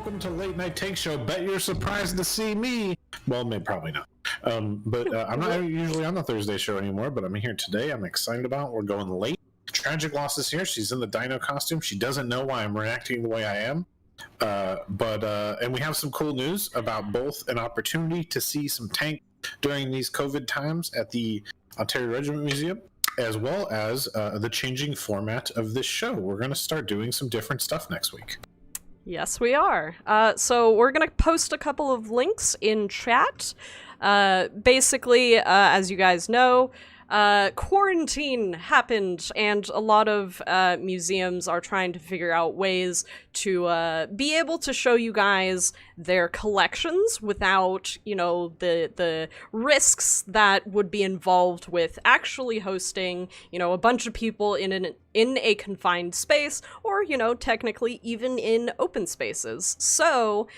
welcome to Late Night Tank Show. Bet you're surprised to see me. Well, maybe probably not. But I'm not usually on the Thursday show anymore, but I'm here today. I'm excited about it. We're going late. Tragic Loss is here. She's in the dino costume. She doesn't know why I'm reacting the way I am. And we have some cool news about both an opportunity to see some tank during these COVID times at the Ontario Regiment Museum, as well as the changing format of this show. We're going to start doing some different stuff next week. Yes, we are. So we're going to post a couple of links in chat. Basically, as you guys know, quarantine happened, and a lot of museums are trying to figure out ways to be able to show you guys their collections without, you know, the risks that would be involved with actually hosting, you know, a bunch of people in a confined space, or, you know, technically even in open spaces. So,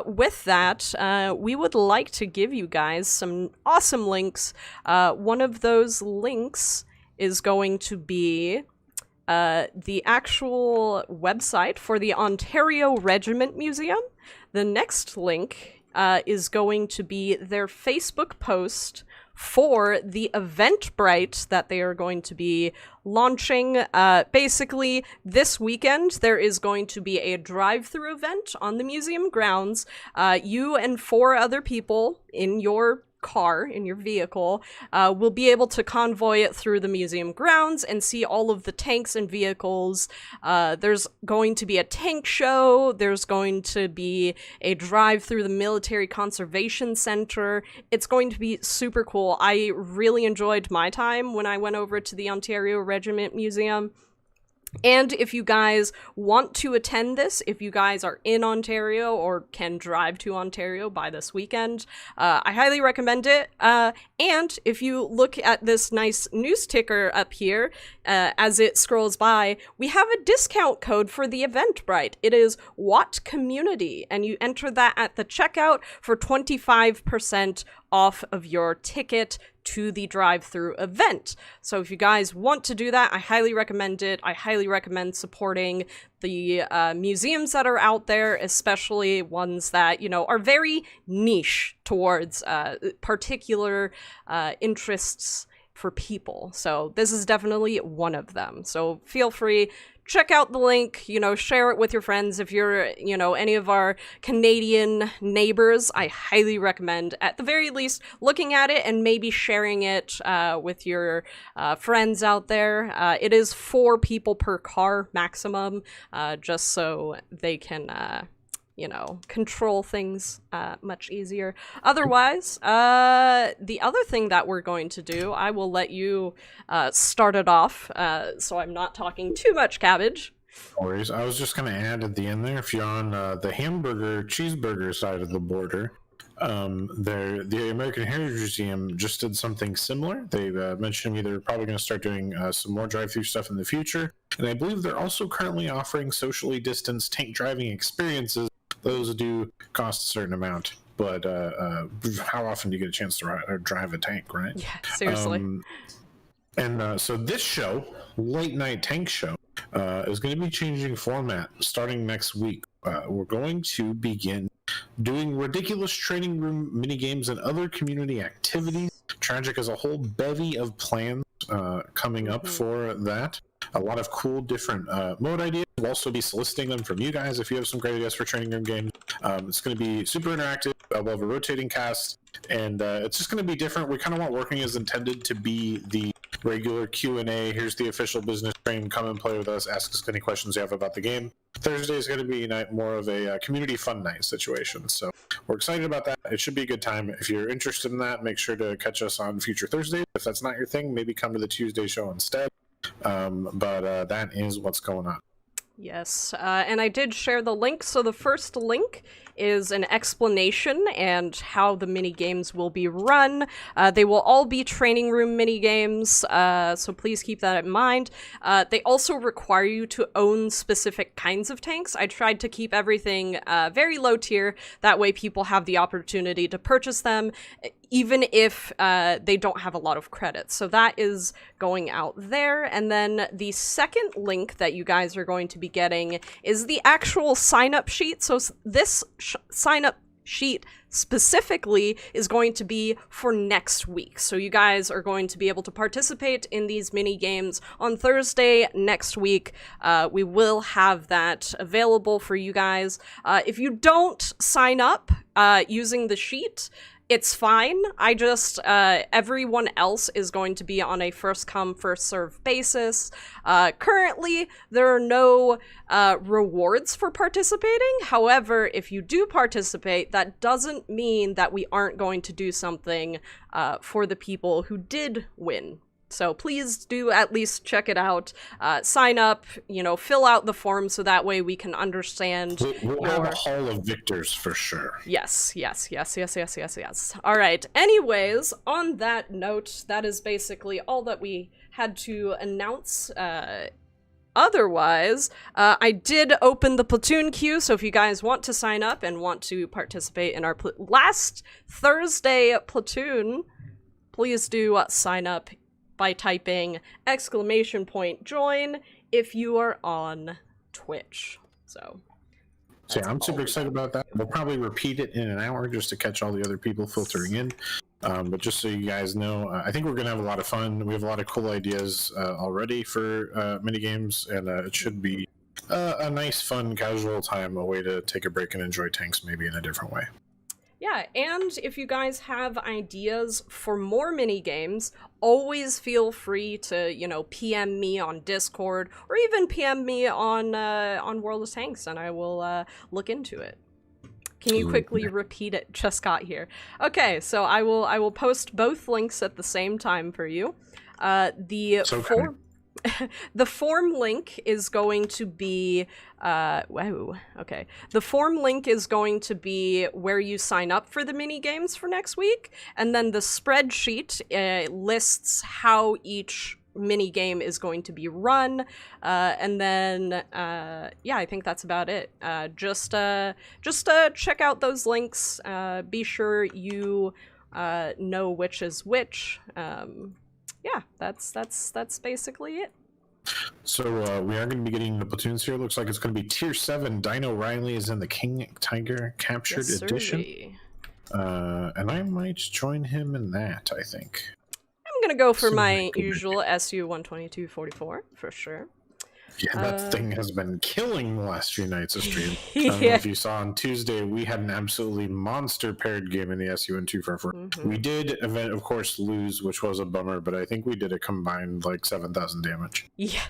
with that, we would like to give you guys some awesome links. One of those links is going to be the actual website for the Ontario Regiment Museum. The next link is going to be their Facebook post for the Eventbrite that they are going to be launching. Basically, this weekend, there is going to be a drive-through event on the museum grounds. You and 4 other people in your car, in your vehicle, will be able to convoy it through the museum grounds and see all of the tanks and vehicles. There's going to be a tank show. There's going to be a drive through the Military Conservation Center. It's going to be super cool. I really enjoyed my time when I went over to the Ontario Regiment Museum. And if you guys want to attend this, if you guys are in Ontario or can drive to Ontario by this weekend, I highly recommend it. And if you look at this nice news ticker up here, as it scrolls by, we have a discount code for the Eventbrite. It is Watt Community, and you enter that at the checkout for 25% off of your ticket to the drive-through event. So if you guys want to do that, I highly recommend it. I highly recommend supporting the museums that are out there, especially ones that, you know, are very niche towards particular interests for people. So this is definitely one of them. So feel free, check out the link, you know, share it with your friends. If you're, you know, any of our Canadian neighbors, I highly recommend, at the very least, looking at it and maybe sharing it with your friends out there. It is 4 people per car maximum, just so they can you know, control things much easier. Otherwise, the other thing that we're going to do, I will let you start it off, so I'm not talking too much cabbage. No worries. I was just going to add at the end there, if you're on the hamburger, cheeseburger side of the border, the American Heritage Museum just did something similar. They mentioned to me they're probably going to start doing some more drive-through stuff in the future. And I believe they're also currently offering socially distanced tank driving experiences. Those do cost a certain amount, but how often do you get a chance to drive a tank, right? Yeah, seriously. So this show, Late Night Tank Show, is going to be changing format starting next week. We're going to begin doing ridiculous training room minigames and other community activities. Tragic has a whole bevy of plans coming up for that. A lot of cool different mode ideas. We'll also be soliciting them from you guys if you have some great ideas for training room games. It's going to be super interactive. We'll have a rotating cast, and it's just going to be different. We kind of want Working as Intended to be the regular Q&A. Here's the official business frame. Come and play with us. Ask us any questions you have about the game. Thursday is going to be more of a community fun night situation. So we're excited about that. It should be a good time. If you're interested in that, make sure to catch us on future Thursdays. If that's not your thing, maybe come to the Tuesday show instead. But that is what's going on. Yes, and I did share the link. So the first link is an explanation and how the mini games will be run. They will all be training room mini games, so please keep that in mind. They also require you to own specific kinds of tanks. I tried to keep everything very low tier. That way people have the opportunity to purchase them, even if they don't have a lot of credits. So that is going out there. And then the second link that you guys are going to be be getting is the actual sign-up sheet. So this sign-up sheet specifically is going to be for next week. So you guys are going to be able to participate in these mini games on Thursday next week. We will have that available for you guys. If you don't sign up using the sheet, it's fine. I just, everyone else is going to be on a first come, first serve basis. Currently, there are no rewards for participating. However, if you do participate, that doesn't mean that we aren't going to do something for the people who did win. So please do at least check it out. Sign up, fill out the form so that way we can understand. We'll have a hall of victors for sure. Yes. All right. Anyways, on that note, that is basically all that we had to announce. Otherwise, I did open the Platoon Queue, so if you guys want to sign up and want to participate in our last Thursday Platoon, please do sign up by typing !join if you are on Twitch. So yeah, I'm super excited about that. We'll probably repeat it in an hour just to catch all the other people filtering in. But just so you guys know, I think we're going to have a lot of fun. We have a lot of cool ideas already for mini games, and it should be a nice, fun, casual time, a way to take a break and enjoy tanks maybe in a different way. Yeah, and if you guys have ideas for more mini games, always feel free to, PM me on Discord or even PM me on World of Tanks, and I will look into it. Can you quickly repeat it? Just got here. Okay, so I will post both links at the same time for you. The form link is going to be the form link is going to be where you sign up for the mini games for next week, and then the spreadsheet lists how each mini game is going to be run, and then I think that's about it. Just check out those links. Be sure you know which is which. That's basically it. So we are going to be getting the platoons here. Looks like it's going to be Tier 7. Dino Riley is in the King Tiger Captured Edition. And I might join him in that, I think. I'm going to go for my usual SU-122-44, for sure. Yeah, that thing has been killing the last few nights of stream. I don't know if you saw on Tuesday, we had an absolutely monster paired game in the SU-244. We did, of course, lose, which was a bummer, but I think we did a combined, 7,000 damage. Yeah.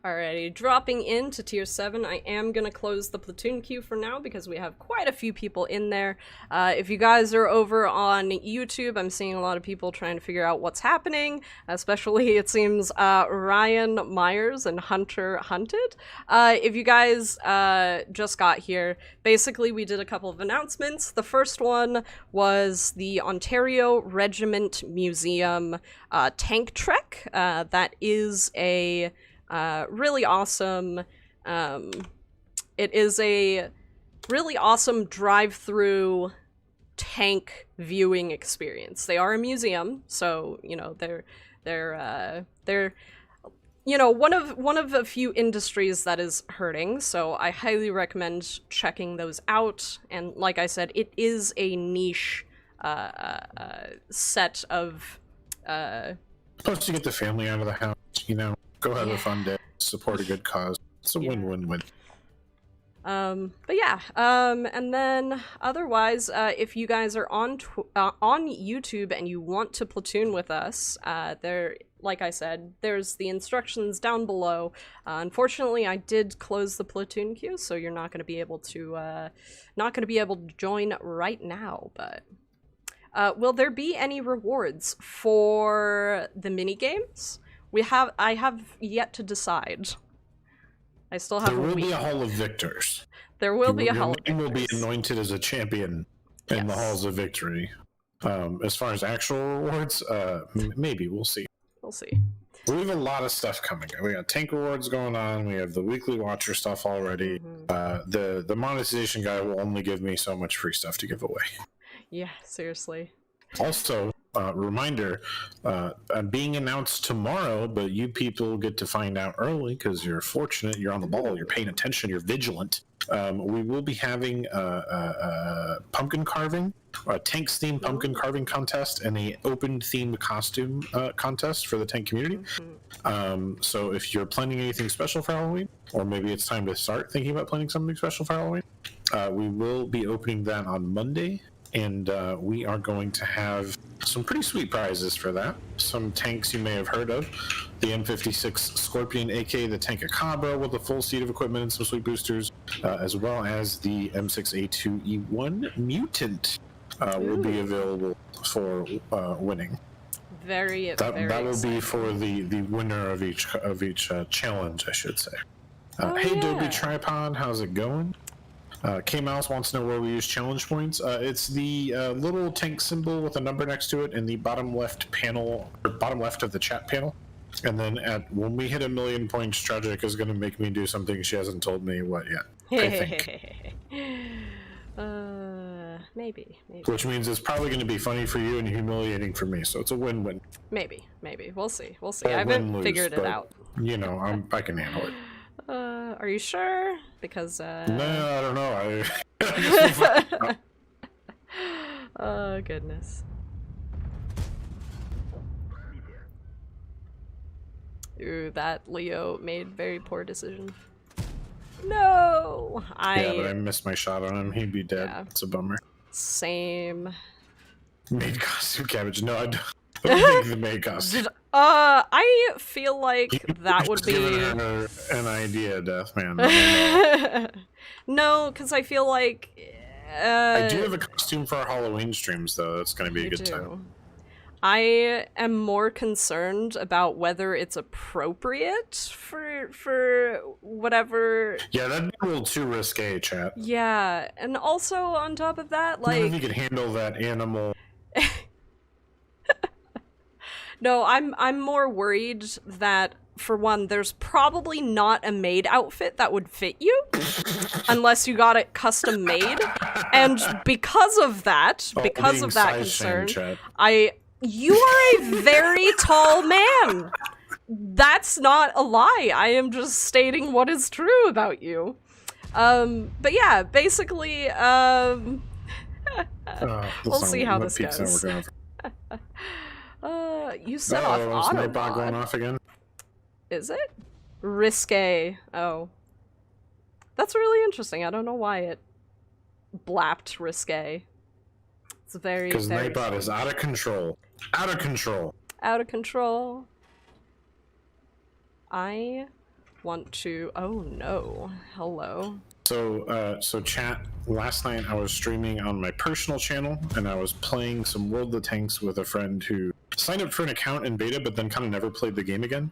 Alrighty, dropping into Tier 7, I am going to close the Platoon Queue for now because we have quite a few people in there. If you guys are over on YouTube, I'm seeing a lot of people trying to figure out what's happening, especially, it seems, Ryan Myers and Hunter Hunted. If you guys just got here, basically we did a couple of announcements. The first one was the Ontario Regiment Museum tank trek. That is a really awesome, it is a really awesome drive-through tank viewing experience. They are a museum, so, they're one of a few industries that is hurting, so I highly recommend checking those out. And like I said, it is a niche set of Plus, you get the family out of the house, go have a fun day, support a good cause. It's a win-win-win. And then otherwise, if you guys are on YouTube and you want to platoon with us, like I said, there's the instructions down below. Unfortunately, I did close the Platoon Queue, so you're not going to be able to join right now. But will there be any rewards for the mini games? I have yet to decide. I still have a week. There will be a Hall of Victors. There will be a Hall of Victors. You will be anointed as a champion in the Halls of Victory. As far as actual rewards, maybe. We'll see. We'll see. We have a lot of stuff coming. We got tank rewards going on. We have the weekly watcher stuff already. The monetization guy will only give me so much free stuff to give away. Yeah, seriously. Also, reminder, being announced tomorrow, but you people get to find out early because you're fortunate, you're on the ball, you're paying attention, you're vigilant. We will be having pumpkin carving, a tanks themed pumpkin carving contest, and a open themed costume contest for the tank community. So if you're planning anything special for Halloween, or maybe it's time to start thinking about planning something special for Halloween, we will be opening that on Monday, and we are going to have some pretty sweet prizes for that. Some tanks you may have heard of. The M56 Scorpion, aka the Tankacabra, with a full seat of equipment and some sweet boosters, as well as the M6A2E1 Mutant will be available for winning. That will be for the winner of each challenge, I should say. Hey, Dobie Tripod, how's it going? K-Mouse wants to know where we use challenge points. It's the little tank symbol with a number next to it in the bottom left panel, or bottom left of the chat panel. And then when we hit 1 million points, Tragic is going to make me do something she hasn't told me what yet. I think. Maybe. Which means it's probably going to be funny for you and humiliating for me. So it's a win-win. Maybe. We'll see. I haven't figured it out. You know, I can handle it. Are you sure? Because no, I don't know. Oh goodness. Ooh, that Leo made very poor decision. No, Yeah, but I missed my shot on him. He'd be dead. Yeah. It's a bummer. Same. Made costume cabbage. No, I don't think the maid costume. I feel like that would be her an idea, Deathman. No, because I feel like I do have a costume for our Halloween streams, though. That's going to be a good time. I am more concerned about whether it's appropriate for whatever. Yeah, that'd be a little too risque, chat. Yeah, and also on top of that, like, I don't know if you could handle that animal. No, I'm more worried that, for one, there's probably not a maid outfit that would fit you unless you got it custom made, and because of that concern, you are a very tall man. That's not a lie. I am just stating what is true about you. But yeah, basically, we'll see how this goes. You set off Autobot. Nightbot going off again? Is it? Risque. Oh. That's really interesting. I don't know why it blapped risque. It's very, because Nightbot is out of control. Out of control. Out of control. I want to... Oh no. Hello. So chat, last night I was streaming on my personal channel, and I was playing some World of Tanks with a friend who signed up for an account in beta, but then kind of never played the game again.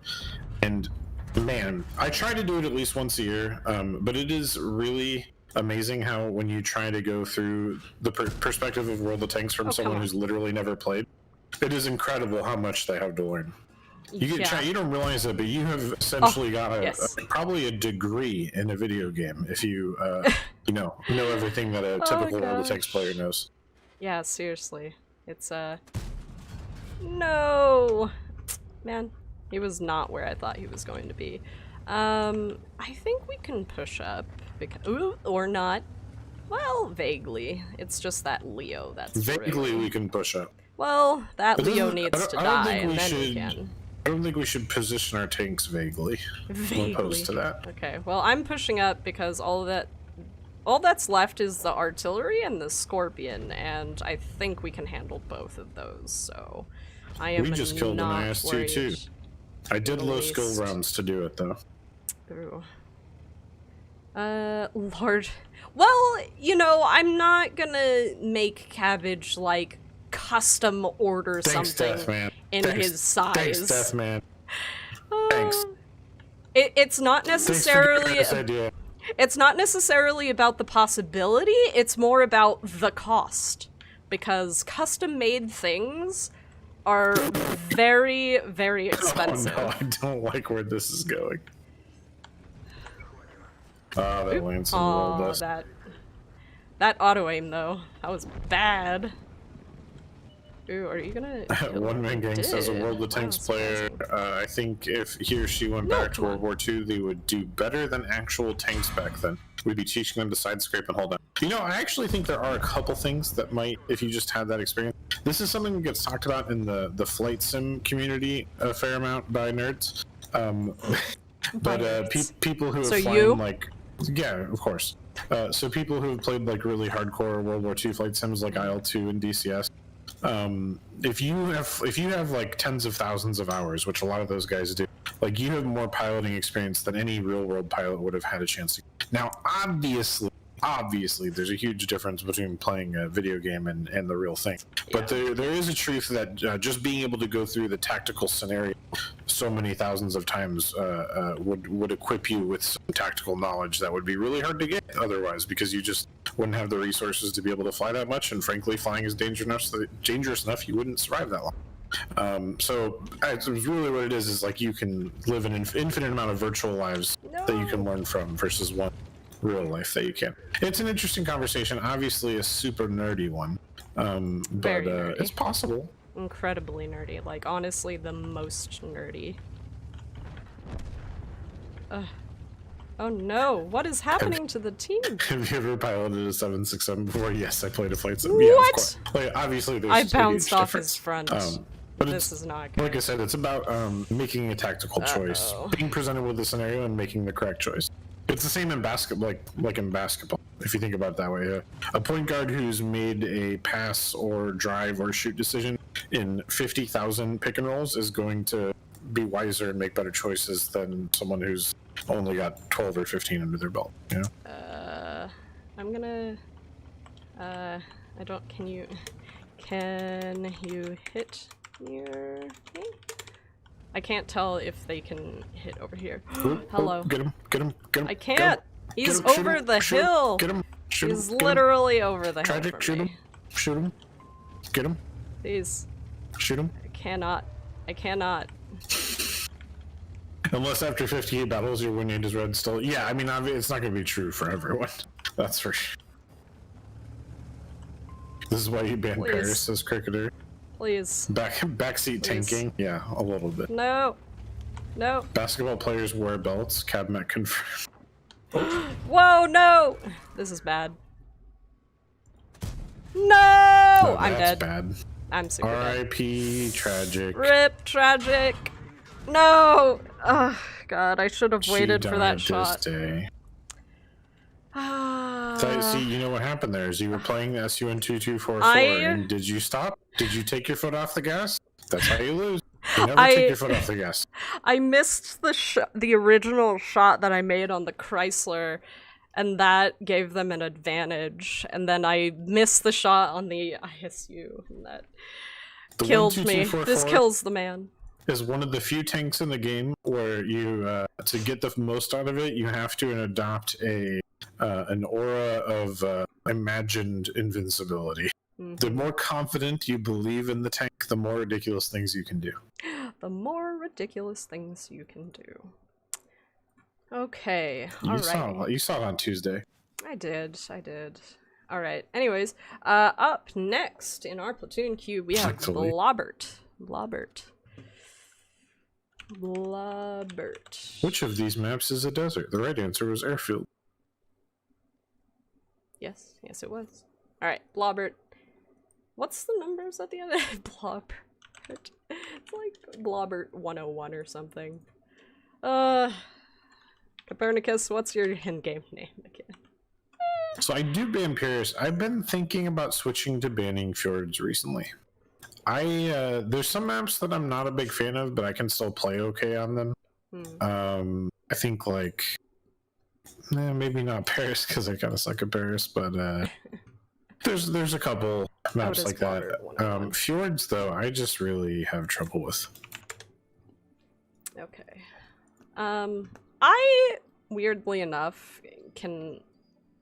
And man, I try to do it at least once a year, but it is really amazing how when you try to go through the perspective of World of Tanks from someone who's literally never played, it is incredible how much they have to learn. You can try, you don't realize it, but you have essentially got probably a degree in a video game if you know everything that a typical World of Tanks player knows. Yeah, seriously. It's no, man, he was not where I thought he was going to be. I think we can push up because or not. Well, vaguely. It's just that Leo that's vaguely we can push up. Well, that Leo needs to die, and then we can. I don't think we should position our tanks vaguely. I'm opposed to that. Okay, well, I'm pushing up because all that's left is the artillery and the Scorpion, and I think we can handle both of those, so I am not worried. We just killed an IS-2 too. I did low skill rounds to do it, though. Ooh. Lord. Well, you know, I'm not gonna make Cabbage, like, custom order something in his size. Thanks, Deathman. Thanks. It's not necessarily it's not necessarily about the possibility, it's more about the cost. Because custom-made things are very, very expensive. Oh no, I don't like where this is going. Oh, that lands in the roll dust. That auto-aim, though. That was bad. Ooh, are you gonna kill One him? man gang Did. says a World of Wow, Tanks surprising. player. I think if he or she went No, back to come World on. War II, they would do better than actual tanks back then. We'd be teaching them to side scrape and hold on. You know, I actually think there are a couple things that might, if you just had that experience. This is something that gets talked about in the flight sim community a fair amount by nerds. People who have So flown you? like, yeah, of course. So people who have played like really hardcore World War II flight sims like IL-2 and DCS, if you have like tens of thousands of hours, which a lot of those guys do, like you have more piloting experience than any real world pilot would have had a chance to. Now, obviously, there's a huge difference between playing a video game and the real thing. Yeah. But there is a truth that just being able to go through the tactical scenario so many thousands of times would equip you with some tactical knowledge that would be really hard to get otherwise, because you just wouldn't have the resources to be able to fly that much, and frankly, flying is dangerous enough you wouldn't survive that long. So it's really what it is like you can live an infinite amount of virtual lives that you can learn from versus one real life that you can. It's an interesting conversation, obviously a super nerdy one, Very nerdy. it's possible. Incredibly nerdy, like honestly the most nerdy. Oh no, what is happening to the team? Have you ever piloted a 767 before? Yes, I played a flight sim. What? Yeah, of course. Like, obviously, there's I a bounced huge off difference. his front. But This is not good. like I said, it's about making a tactical choice, being presented with a scenario and making the correct choice. It's the same in basketball, like in basketball, if you think about it that way. A point guard who's made a pass or drive or shoot decision in 50,000 pick and rolls is going to be wiser and make better choices than someone who's only got 12 or 15 under their belt. You know? I'm gonna. I don't. Can you hit your thing? I can't tell if they can hit over here. Hello. Get him. I can't. He's over the hill. Get him. He's literally over the hill. Tragic. Shoot him. Shoot him. Get him. Please. Shoot him. I cannot. Unless after 58 battles your win rate is red still. Yeah, I mean, it's not going to be true for everyone. That's for sure. This is why you banned Paris as cricketer. Please. Backseat tanking. Yeah, a little bit. No. Basketball players wear belts. Cabinet confirmed. Whoa, no! This is bad. No! I'm dead. Bad. I'm super dead. R.I.P. Tragic. RIP, tragic. No! Oh, God, I should have waited for that shot. Day. See, you know what happened there is you were playing SUN 2244, and did you stop? Did you take your foot off the gas? That's how you lose. You never take your foot off the gas. I missed the original shot that I made on the Chrysler, and that gave them an advantage. And then I missed the shot on the ISU, and that killed me. This kills the man. Is one of the few tanks in the game where you, to get the most out of it, you have to adopt an aura of imagined invincibility. Mm-hmm. The more confident you believe in the tank, the more ridiculous things you can do. The more ridiculous things you can do. Okay, you saw it on Tuesday. I did. Alright, anyways, up next in our Platoon Queue, we have Blobert. Which of these maps is a desert? The right answer was airfield. Yes, it was. Alright, Blobert. What's the numbers at the end? Blobert. It's like Blobert 101 or something. Copernicus, what's your in-game name again? So I do ban Paris. I've been thinking about switching to banning fjords recently. There's some maps that I'm not a big fan of, but I can still play okay on them. I think like maybe not Paris because I kind of suck at Paris, but there's a couple maps like that. Fjords though, I just really have trouble with. Okay. I weirdly enough can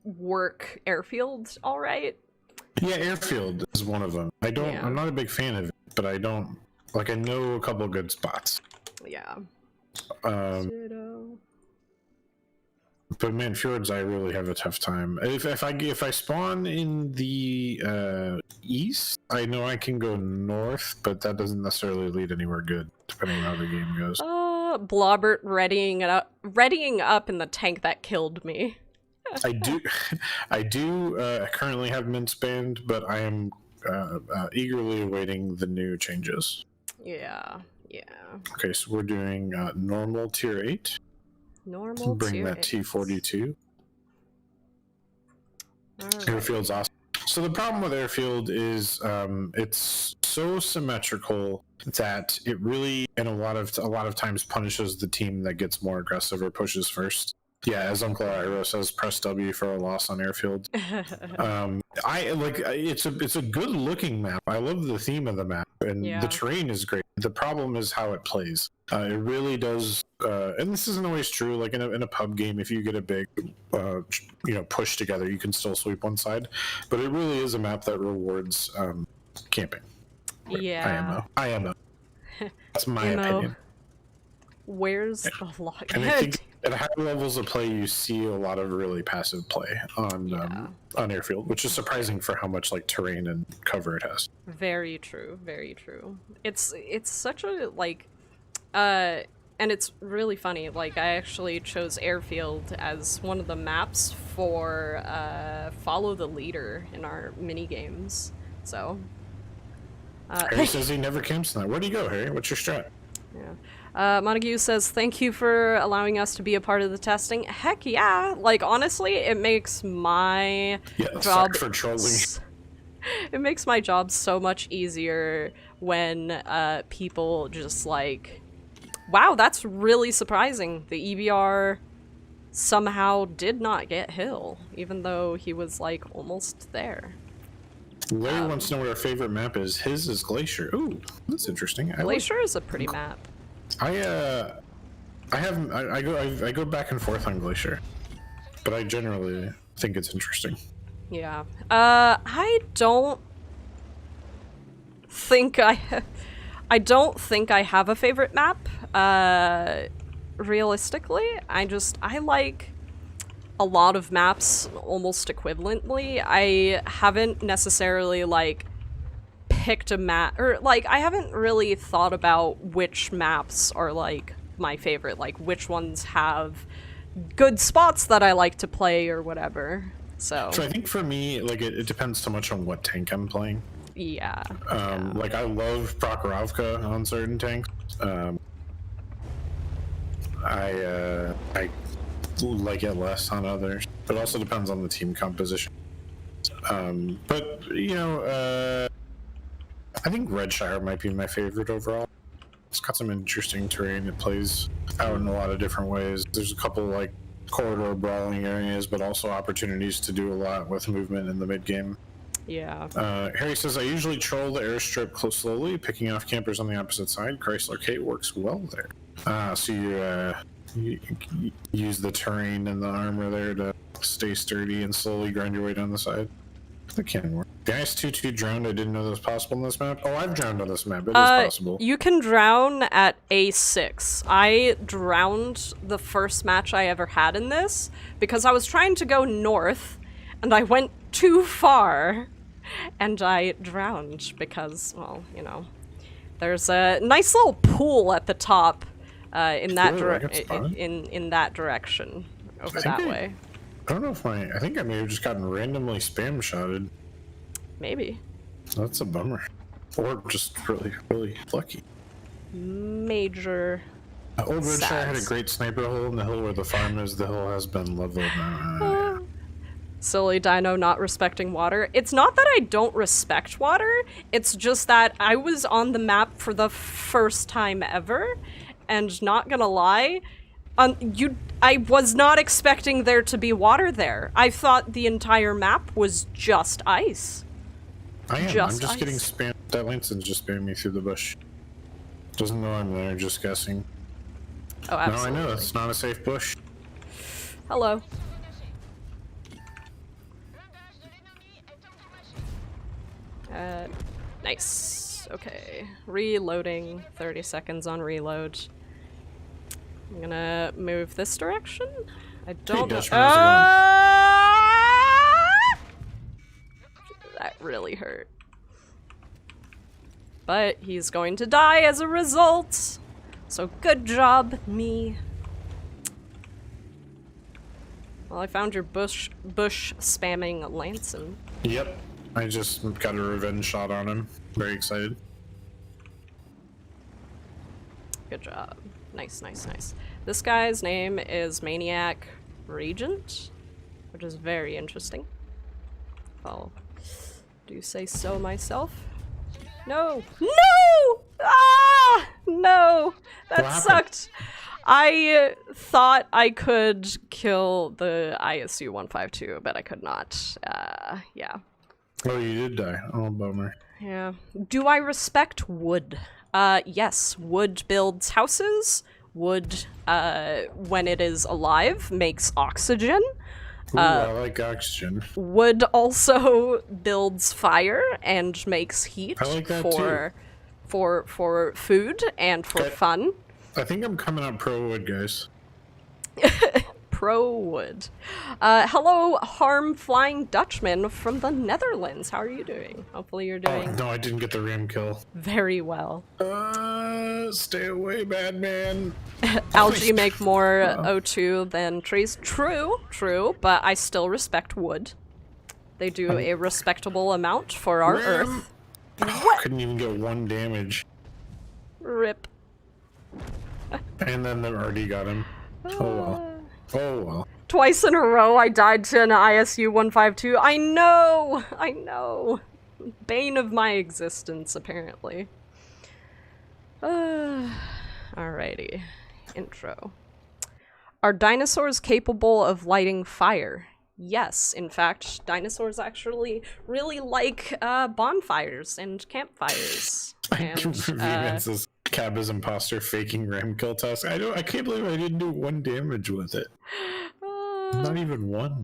work airfield all right. Yeah, airfield is one of them. I'm not a big fan of it, but I know a couple good spots. Yeah. But man, fjords, I really have a tough time. If I spawn in the east, I know I can go north, but that doesn't necessarily lead anywhere good, depending on how the game goes. Blobert readying up in the tank that killed me. I do currently have mince banned, but I am eagerly awaiting the new changes. Yeah. Okay, so we're doing normal tier 8. Normal Bring tier that 8. T42. Right. Airfield's awesome. So the problem with airfield is it's so symmetrical that it really, and a lot of times, punishes the team that gets more aggressive or pushes first. Yeah, as Uncle Iro says, press W for a loss on airfield. I like it's a good looking map. I love the theme of the map, and the terrain is great. The problem is how it plays. It really does, and this isn't always true. Like in a pub game, if you get a big, push together, you can still sweep one side. But it really is a map that rewards camping. Yeah. IMO. That's my opinion. Where's the log? And I think at high levels of play, you see a lot of really passive play on airfield, which is surprising for how much like terrain and cover it has. Very true. Very true. It's such a and it's really funny. Like I actually chose airfield as one of the maps for follow the leader in our mini games. So. Harry says he never camps tonight. Where do you go, Harry? What's your strat? Yeah. Montague says, thank you for allowing us to be a part of the testing. Heck yeah. Like, honestly, it makes my job... for trolling. It makes my job so much easier when people just like, wow, that's really surprising. The EBR somehow did not get Hill, even though he was, like, almost there. Larry wants to know what our favorite map is. His is Glacier. Ooh, that's interesting. Glacier is a pretty map. I go back and forth on Glacier, but I generally think it's interesting. Yeah. I don't think I have a favorite map. Realistically, I like a lot of maps almost equivalently. I haven't necessarily like picked a map, or like I haven't really thought about which maps are like my favorite, like which ones have good spots that I like to play or whatever. So I think for me, like it depends so much on what tank I'm playing. Yeah. Like I love Prokhorovka on certain tanks. I like it less on others, but it also depends on the team composition. But I think Redshire might be my favorite overall. It's got some interesting terrain. It plays out in a lot of different ways. There's a couple like corridor brawling areas, but also opportunities to do a lot with movement in the mid game. Yeah. Harry says, I usually troll the airstrip close slowly, picking off campers on the opposite side. Chrysler Kate works well there. So you use the terrain and the armor there to stay sturdy and slowly grind your way down the side. That can work. The Ice-2-2 drowned. I didn't know that was possible on this map. Oh, I've drowned on this map. It is possible. You can drown at A6. I drowned the first match I ever had in this because I was trying to go north and I went too far and I drowned because, well, there's a nice little pool at the top in that direction over that way. I don't know if I think I may have just gotten randomly spam shotted. Maybe. That's a bummer. Or just really, really lucky. Major. Old Redshire had a great sniper hole in the hill where the farm is. The hill has been leveled now. Silly Dino not respecting water. It's not that I don't respect water. It's just that I was on the map for the first time ever. And not gonna lie, I was not expecting there to be water there. I thought the entire map was just ice. I'm just getting spammed. That Lanson's just spamming me through the bush. Doesn't know I'm there, just guessing. Oh, absolutely. No, I know, it's not a safe bush. Hello. Nice. Okay. Reloading. 30 seconds on reload. I'm gonna move this direction. I don't know. Dutchman, how's it That really hurt. But he's going to die as a result. So good job, me. Well, I found your bush spamming Lanson. Yep. I just got a revenge shot on him. Very excited. Good job. Nice, nice, nice. This guy's name is Maniac Regent, which is very interesting. I'll do say so myself. No! No! Ah! No! That sucked. I thought I could kill the ISU 152, but I could not. Yeah. Oh, you did die. Oh, bummer. Yeah. Do I respect wood? Yes. Wood builds houses. Wood, when it is alive, makes oxygen. Ooh, I like oxygen. Wood also builds fire and makes heat I like that too. for food and for fun. I think I'm coming out pro wood, guys. Pro wood. Hello, Harm Flying Dutchman from the Netherlands. How are you doing? Hopefully you're doing... Oh, no, I didn't get the ram kill. Very well. Stay away, bad man. Algae make more O2 than trees. True, but I still respect wood. They do a respectable amount for our Earth. Oh, couldn't even get one damage. Rip. And then the RD got him. Oh well. Oh well. Twice in a row I died to an ISU 152. I know! Bane of my existence, apparently. Alrighty. Intro. Are dinosaurs capable of lighting fire? Yes, in fact, dinosaurs actually really like bonfires and campfires. And Vince's Cab is imposter faking ram kill task. I can't believe I didn't do one damage with it. Not even one.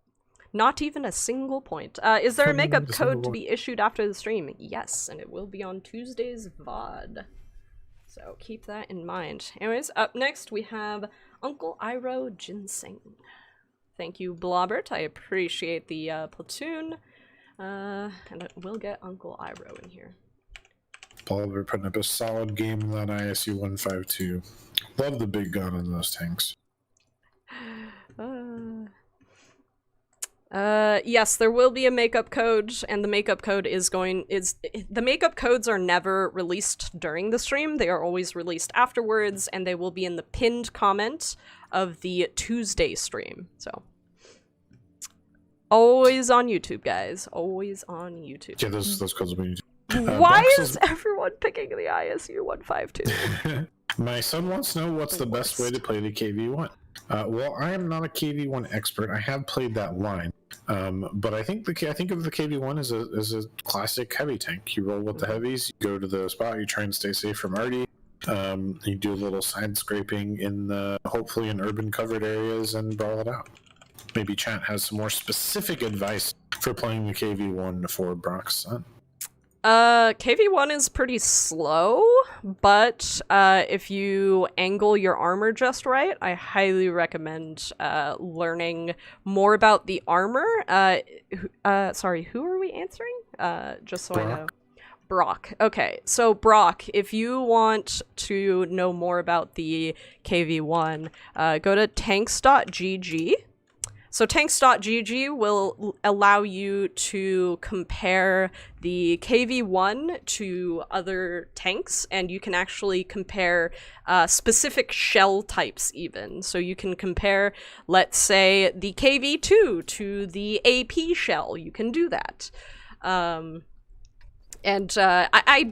Not even a single point. Is there a makeup code to be issued after the stream? Yes, and it will be on Tuesday's VOD. So keep that in mind. Anyways, up next we have Uncle Iroh Ginseng. Thank you, Blobert. I appreciate the platoon. And we'll get Uncle Iroh in here. Blobert putting up a solid game in that ISU 152. Love the big gun in those tanks. Yes, there will be a makeup code, and the makeup code the makeup codes are never released during the stream. They are always released afterwards, and they will be in the pinned comment of the Tuesday stream. So always on YouTube, guys. Always on YouTube. Yeah, those codes will be YouTube. Why is everyone picking the ISU 152? My son wants to know what's the best way to play the KV-1. Well, I am not a KV-1 expert. I have played that line, but I think of the KV-1 as a classic heavy tank. You roll with the heavies, you go to the spot, you try and stay safe from arty. You do a little side scraping in hopefully in urban covered areas and brawl it out. Maybe chat has some more specific advice for playing the KV-1 for Brock's son. KV-1 is pretty slow, but if you angle your armor just right, I highly recommend learning more about the armor. Sorry, who are we answering? Just so Brock. I know. Brock. Okay, so Brock, if you want to know more about the KV-1, go to tanks.gg. So tanks.gg will allow you to compare the KV-1 to other tanks, and you can actually compare specific shell types even. So you can compare, let's say, the KV-2 to the AP shell. You can do that. I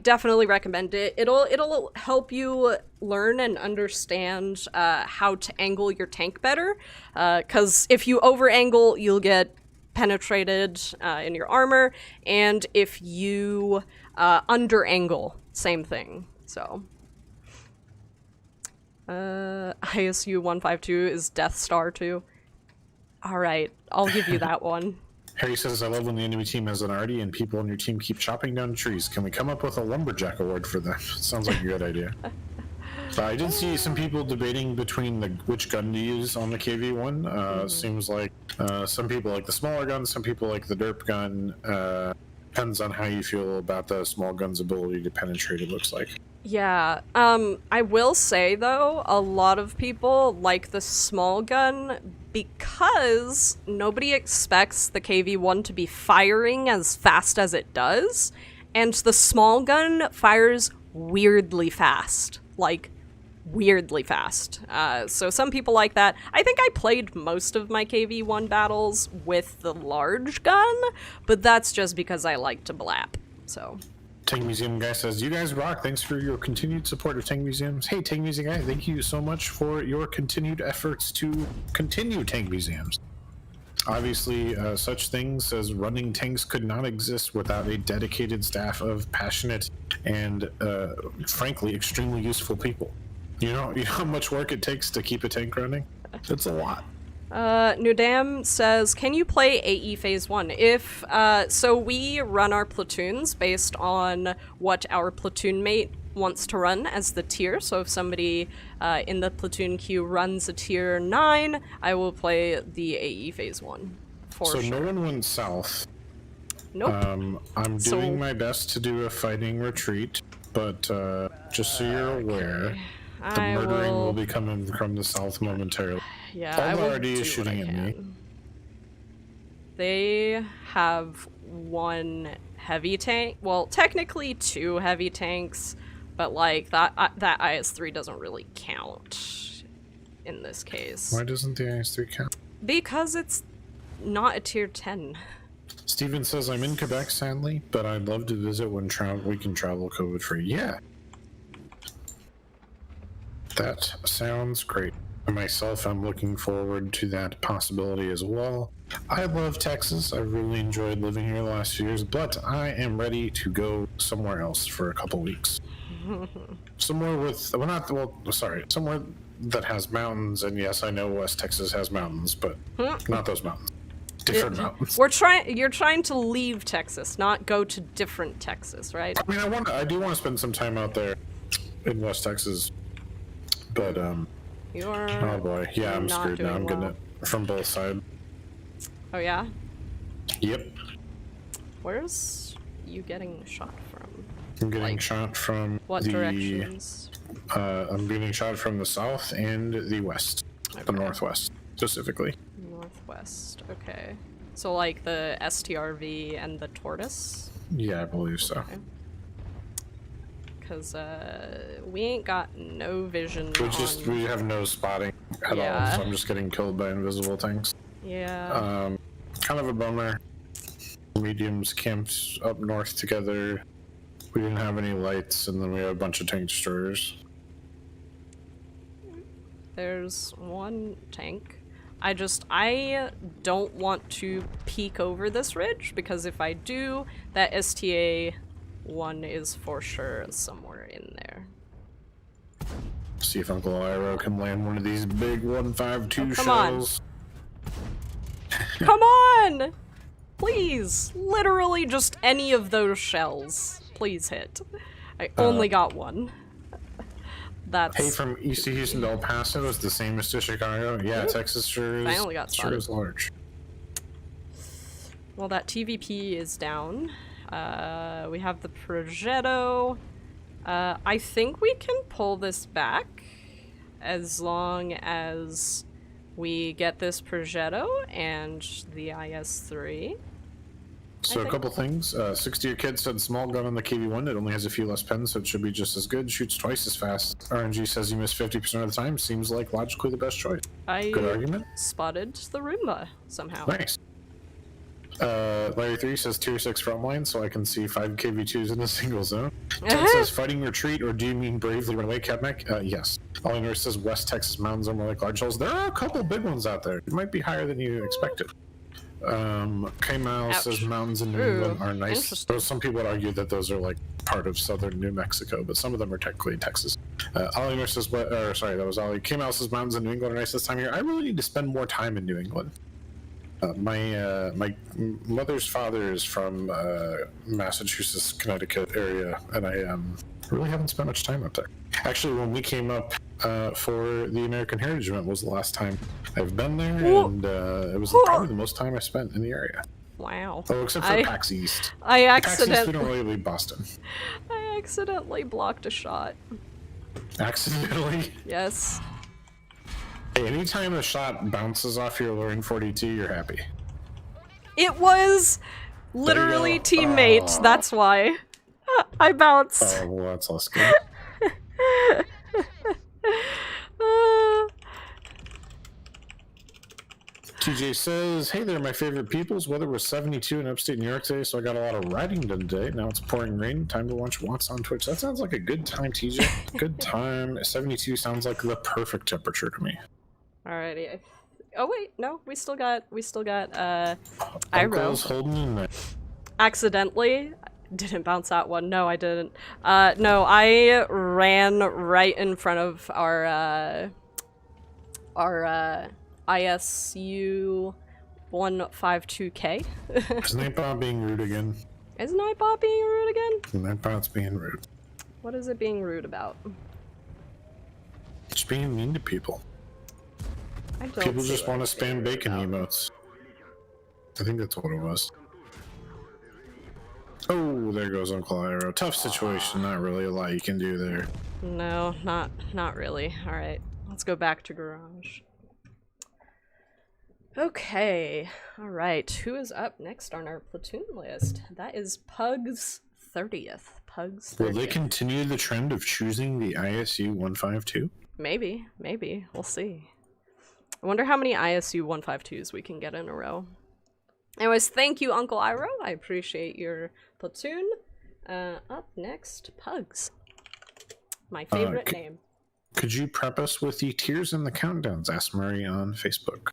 definitely recommend it. It'll help you learn and understand how to angle your tank better. Because if you over angle, you'll get penetrated in your armor, and if you under angle, same thing. So ISU 152 is Death Star 2. All right, I'll give you that one. Harry says, I love when the enemy team has an arty and people on your team keep chopping down trees. Can we come up with a lumberjack award for them? Sounds like a good idea. I did see some people debating between which gun to use on the KV-1. Seems like some people like the smaller gun, some people like the derp gun. Depends on how you feel about the small gun's ability to penetrate, it looks like. Yeah, I will say, though, a lot of people like the small gun because nobody expects the KV-1 to be firing as fast as it does, and the small gun fires weirdly fast. Like, weirdly fast. So some people like that. I think I played most of my KV-1 battles with the large gun, but that's just because I like to blap, so... Tank Museum Guy says, you guys rock. Thanks for your continued support of Tank Museums. Hey, Tank Museum Guy, thank you so much for your continued efforts to continue Tank Museums. Obviously, such things as running tanks could not exist without a dedicated staff of passionate and, frankly, extremely useful people. You know how much work it takes to keep a tank running? It's a lot. Nudam says, can you play AE Phase 1? So we run our platoons based on what our platoon mate wants to run as the tier. So if somebody in the platoon queue runs a tier 9, I will play the AE Phase 1. So no one went south. Nope. I'm doing my best to do a fighting retreat, but just so you're aware, the murdering will be coming from the south momentarily. Yeah, I will already is shooting at me. They have one heavy tank. Well, technically 2 heavy tanks, but like that IS-3 doesn't really count in this case. Why doesn't the IS-3 count? Because it's not a tier 10. Steven says, I'm in Quebec, sadly, but I'd love to visit when we can travel COVID-free. Yeah. That sounds great. Myself, I'm looking forward to that possibility as well. I love Texas. I really enjoyed living here the last few years, but I am ready to go somewhere else for a couple weeks. Somewhere somewhere that has mountains, and yes, I know West Texas has mountains, but not those mountains. Different mountains. You're trying to leave Texas, not go to different Texas, right? I mean, I do want to spend some time out there in West Texas, but oh boy, yeah, I'm screwed now. I'm getting it from both sides. Oh yeah? Yep. Where's you getting shot from? I'm getting shot from what directions? I'm getting shot from the south and the west. Okay. The northwest, specifically. Northwest, okay. So like the STRV and the tortoise? Yeah, I believe so. Okay. Because we ain't got no vision. We have no spotting at all, so I'm just getting killed by invisible things. Yeah. Kind of a bummer. Mediums camped up north together. We didn't have any lights, and then we had a bunch of tank destroyers. There's one tank. I don't want to peek over this ridge, because if I do, that STA-1 is for sure somewhere in there. See if Uncle Iro can land one of these big 152 come shells. Come on! Please! Literally just any of those shells. Please hit. I only got one. That's... Hey, from East to Houston to El Paso is the same as to Chicago? Yeah, Texas sure is, I only got sure is large. Well, that TVP is down. We have the Progetto. I think we can pull this back as long as we get this Progetto and the IS-3. So a couple things. 60 Kid said small gun on the KV-1. It only has a few less pens, so it should be just as good. Shoots twice as fast. RNG says you miss 50% of the time. Seems like logically the best choice. Good argument. Spotted the Roomba somehow. Nice. Larry 3 says tier 6 frontline, so I can see 5 KV2s in a single zone. Ted says fighting retreat, or do you mean bravely run away, Capmec? Yes. Ollie Nurse says West Texas mountains are more like large hills. There are a couple big ones out there. It might be higher than you expected. K-Miles says mountains in New England are nice. Some people would argue that those are like part of southern New Mexico, but some of them are technically in Texas. Ollie Nurse says, that was Ollie. K-Miles says mountains in New England are nice this time of year. I really need to spend more time in New England. My mother's father is from Massachusetts, Connecticut area, and Really haven't spent much time up there. Actually, when we came up for the American Heritage Event was the last time I've been there, and it was probably the most time I spent in the area. Wow. Oh, except for PAX East. PAX East, we don't really leave Boston. I accidentally blocked a shot. Accidentally? Yes. Hey, anytime a shot bounces off your luring 42, you're happy. It was literally teammates, that's why. I bounced. Oh, well, that's less good. TJ says, hey there, my favorite peoples. Weather was 72 in upstate New York today, so I got a lot of riding done today. Now it's pouring rain. Time to watch Watts on Twitch. That sounds like a good time, TJ. Good time. 72 sounds like the perfect temperature to me. Alrighty. Oh wait, no, we still got Uncle's holding in there. Accidentally didn't bounce that one. No, I didn't. No, I ran right in front of our ISU 152K. Is Nightbot being rude again? Is Nightbot being rude again? Nightbot's being rude. What is it being rude about? Just being mean to people. I don't People just want to spam bacon emotes. I think that's what it was. Oh, there goes Uncle Iro. Tough situation, not really a lot you can do there. No, not really. Alright, let's go back to garage. Okay, alright, who is up next on our platoon list? That is Pug's 30th. Pug's 30th. Will they continue the trend of choosing the ISU 152? Maybe, we'll see. I wonder how many ISU 152s we can get in a row. Anyways, thank you, Uncle Iro. I appreciate your platoon. Up next, Pugs. My favorite name. Could you prep us with the tiers and the countdowns? Asked Murray on Facebook.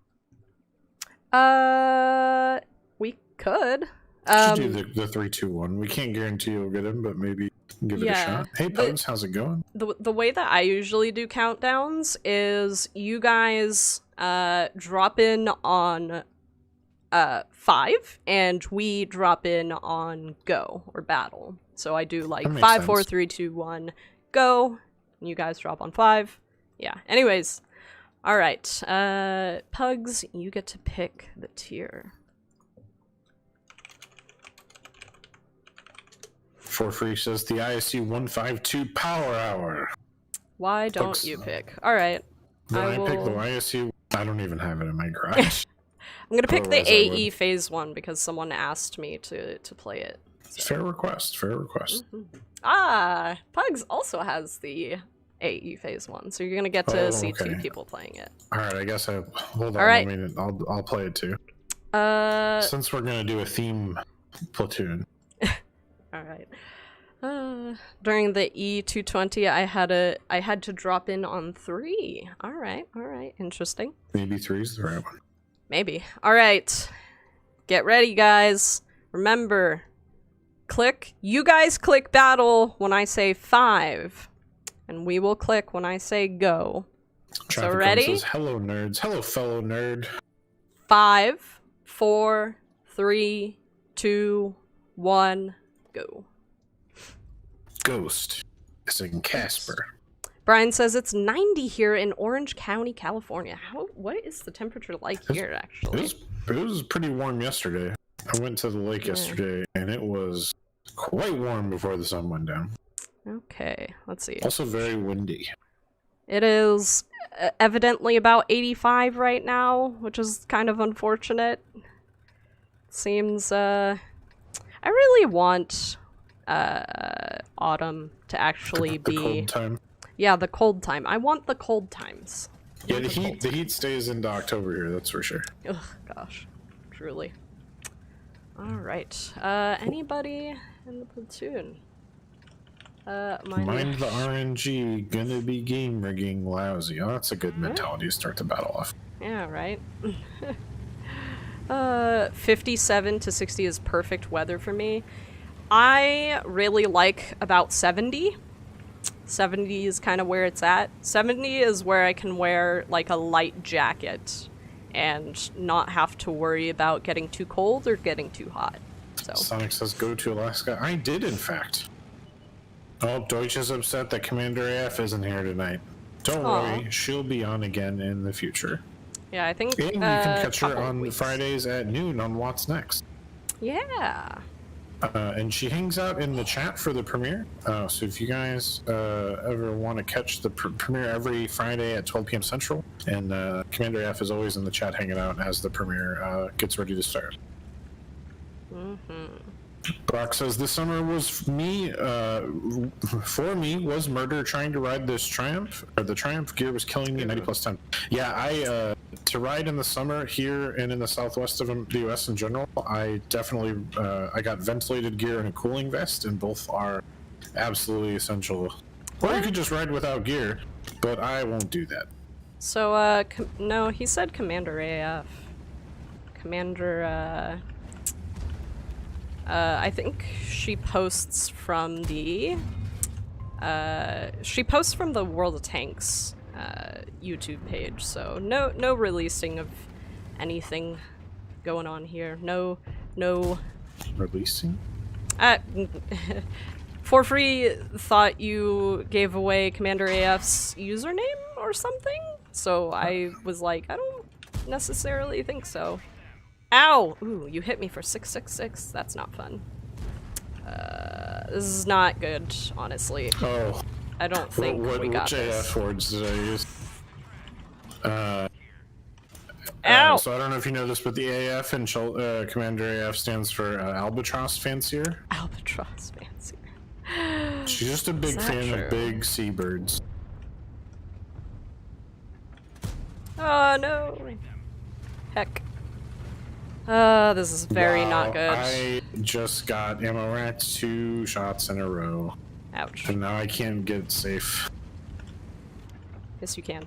We could. Should do the 3, 2, 1. We can't guarantee you'll get him, but maybe give it a shot. Hey, Pugs, how's it going? The way that I usually do countdowns is you guys drop in on 5, and we drop in on go or battle. So I do like 5, 4, 3, 2, 1, go. And you guys drop on 5. Yeah. Anyways, all right. Pugs, you get to pick the tier. For free says the ISU 152 Power Hour. Why don't you pick? All right. I pick the ISU. I don't even have it in my garage. I'm gonna pick the AE Phase 1 because someone asked me to play it. So. Fair request. Fair request. Mm-hmm. Ah, Pugs also has the AE Phase 1, so you're gonna get to see 2 people playing it. All right, I guess hold on. All right. I'll play it too. Since we're gonna do a theme platoon. All right. During the E220, I had to drop in on 3. All right. Interesting. Maybe 3's the right one. Maybe. All right. Get ready, guys. Remember, you guys click battle when I say 5, and we will click when I say go. Traffic so ready? Says, hello, nerds. Hello, fellow nerd. 5, 4, 3, 2, 1, go. Ghost is in Casper. Brian says it's 90 here in Orange County, California. What is the temperature like here, actually? It was pretty warm yesterday. I went to the lake yesterday, and it was quite warm before the sun went down. Okay, let's see. Also very windy. It is evidently about 85 right now, which is kind of unfortunate. Seems, I really want autumn to actually be... The cold time? Yeah, the cold time. I want the cold times. Yeah, the heat stays into October here, that's for sure. Ugh, gosh. Truly. Alright. Anybody in the platoon? Mind the RNG, gonna be game rigging lousy. Oh, that's a good mentality to start the battle off. Yeah, right? 57 to 60 is perfect weather for me. I really like about 70. 70 is kind of where it's at. 70 is where I can wear like a light jacket and not have to worry about getting too cold or getting too hot. So Sonic says go to Alaska. I did, in fact. Oh, Deutsch is upset that Commander AF isn't here tonight. Don't worry, she'll be on again in the future. Yeah, I think. And you can catch her on weeks. Fridays at noon on What's Next. Yeah. And she hangs out in the chat for the premiere. So if you guys ever want to catch the premiere every Friday at 12 p.m. Central, and Commander F is always in the chat hanging out as the premiere gets ready to start. Brock says this summer was for me was murder trying to ride this Triumph. Or the Triumph gear was killing me 90 plus times. Yeah, I to ride in the summer here and in the southwest of the U.S. in general, I definitely I got ventilated gear and a cooling vest, and both are absolutely essential. Or you could just ride without gear, but I won't do that. So no, he said Commander AF. Commander I think she posts from the World of Tanks YouTube page, so no releasing of anything going on here. No Releasing? For free thought you gave away Commander AF's username or something, so I was like, I don't necessarily think so. Ow! Ooh, you hit me for 666. That's not fun. This is not good, honestly. Oh. I don't think we got which this. AF words did I use? Ow! So I don't know if you know this, but the AF in Commander AF stands for Albatross Fancier. Albatross Fancier. She's just a big fan true? of big seabirds. Oh no! Heck. This is very not good. I just got ammo racked 2 shots in a row. Ouch. And now I can't get safe. Yes, you can.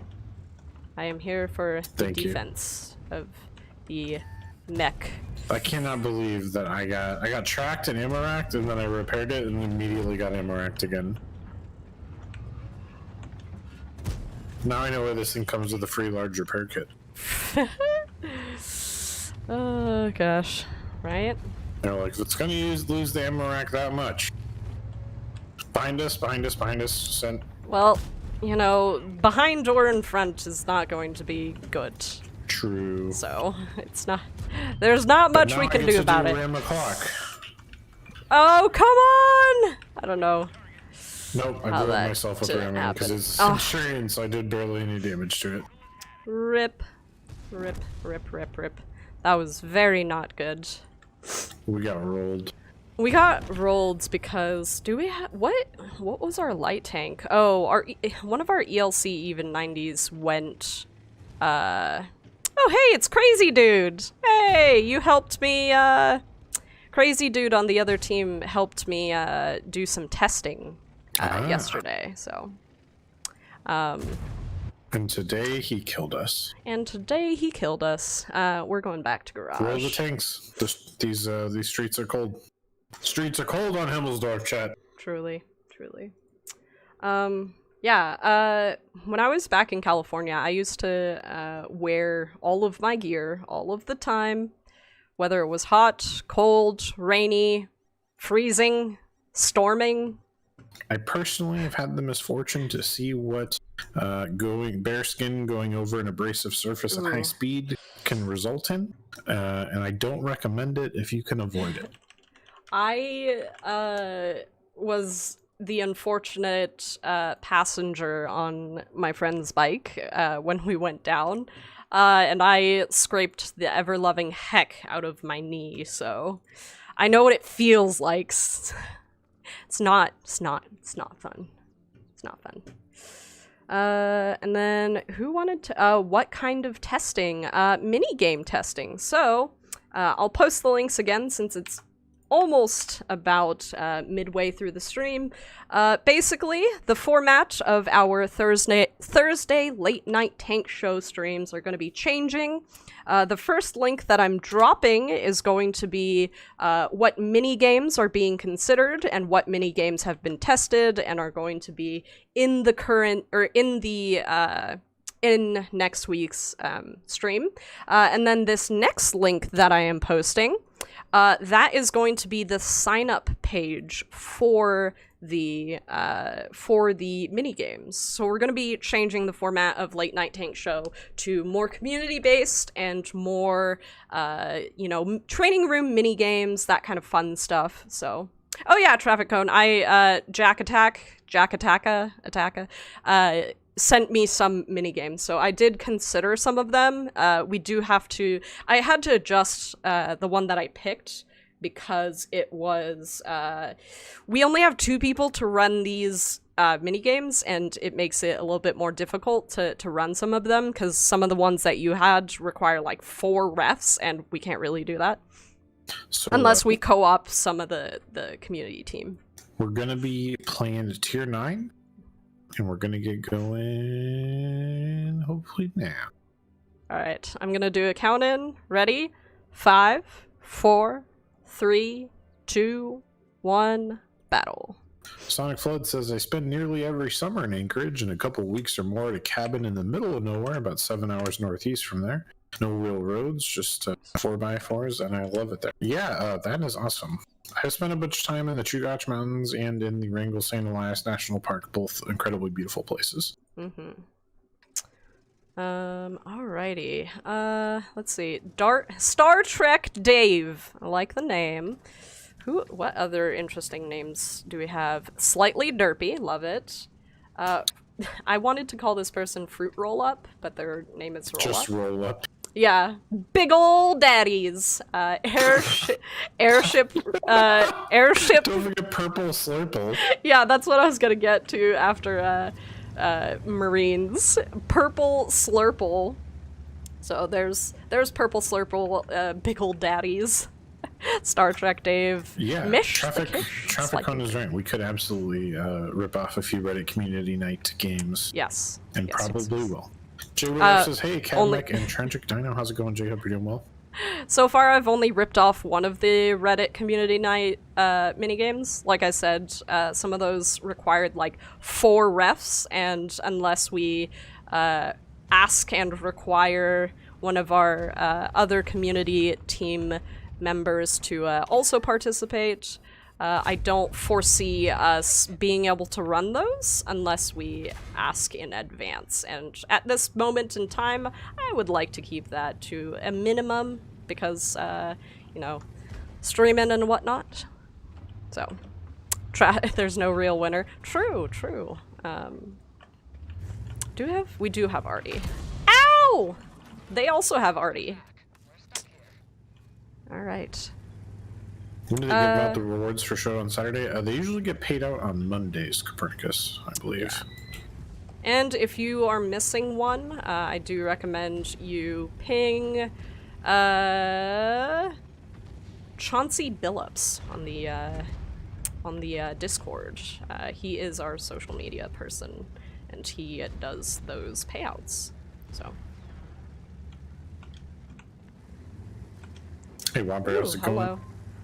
I am here for the defense of the mech. I cannot believe that I got tracked and ammo racked, and then I repaired it and immediately got ammo racked again. Now I know why this thing comes with a free large repair kit. Oh gosh, right? They're like, if it's gonna lose the ammo rack that much. Behind us, sent. Well, you know, behind or in front is not going to be good. True. So, it's not... There's not much we can do about it. Ram the clock. Oh, come on! I don't know. Nope, I blew myself with ramming because it's Centurion, so I did barely any damage to it. Rip. Rip. That was very not good. We got rolled. We got rolled because what was our light tank? Oh, one of our ELC even 90s went oh hey, it's Crazy Dude. Hey, you helped me Crazy Dude on the other team helped me do some testing yesterday, so and today he killed us. We're going back to garage. Roll the tanks. These streets are cold. Streets are cold on Himmelsdorf, chat. Truly. Yeah, when I was back in California, I used to wear all of my gear all of the time, whether it was hot, cold, rainy, freezing, storming. I personally have had the misfortune to see what bearskin going over an abrasive surface at high speed can result in, and I don't recommend it if you can avoid it. I was the unfortunate passenger on my friend's bike when we went down, and I scraped the ever-loving heck out of my knee, so I know what it feels like. It's not fun. It's not fun. And then who wanted to, what kind of testing? Mini-game testing. So, I'll post the links again since it's almost about midway through the stream. Basically, the format of our Thursday late night tank show streams are going to be changing. The first link that I'm dropping is going to be what mini games are being considered and what mini games have been tested and are going to be in the current or in the in next week's stream. And then this next link that I am posting, that is going to be the sign-up page for the mini games. So we're going to be changing the format of Late Night Tank Show to more community based and more training room mini games, that kind of fun stuff. So oh yeah, Traffic Cone. Jack Attacka sent me some mini games, so I did consider some of them. I had to adjust the one that I picked because it was we only have 2 people to run these mini games, and it makes it a little bit more difficult to run some of them because some of the ones that you had require like 4 refs, and we can't really do that. So, unless we co-op some of the community team. We're going to be playing Tier 9, and we're going to get going hopefully now. Alright, I'm going to do a count-in. Ready? 5, 4, 3, 2, 1, battle. Sonic Flood says, I spend nearly every summer in Anchorage and a couple weeks or more at a cabin in the middle of nowhere, about 7 hours northeast from there. No real roads, just 4x4s, and I love it there. Yeah, that is awesome. I spent a bunch of time in the Chugach Mountains and in the Wrangell St. Elias National Park, both incredibly beautiful places. Mm-hmm. Alrighty. Let's see. Star Trek Dave. I like the name. What other interesting names do we have? Slightly Derpy. Love it. I wanted to call this person Fruit Roll Up, but their name is Roll Up. Just Roll Up. Yeah, big ol' daddies. Airship. Don't forget Purple Slurple. Yeah, that's what I was gonna get to after Marines. Purple Slurple. So there's Purple Slurple, big ol' daddies. Star Trek Dave. Yeah, Mish. Traffic Cone is right. We could absolutely rip off a few Reddit community night games. Yes. And yes, probably yes. will. Jay Wheeler says, hey, Cadmac and Tragic Dino, how's it going, Jay? Hope you're doing well. So far, I've only ripped off one of the Reddit community night minigames. Like I said, some of those required like 4 refs, and unless we ask and require one of our other community team members to also participate, I don't foresee us being able to run those unless we ask in advance. And at this moment in time, I would like to keep that to a minimum because, streaming and whatnot. So, there's no real winner. True. We do have Artie. Ow! They also have Artie. Alright. When do they give out the rewards for show on Saturday? They usually get paid out on Mondays, Copernicus, I believe. Yeah. And if you are missing one, I do recommend you ping Chauncey Billups on the Discord. He is our social media person, and he does those payouts. So. Hey, Womper, how's it going? Hello.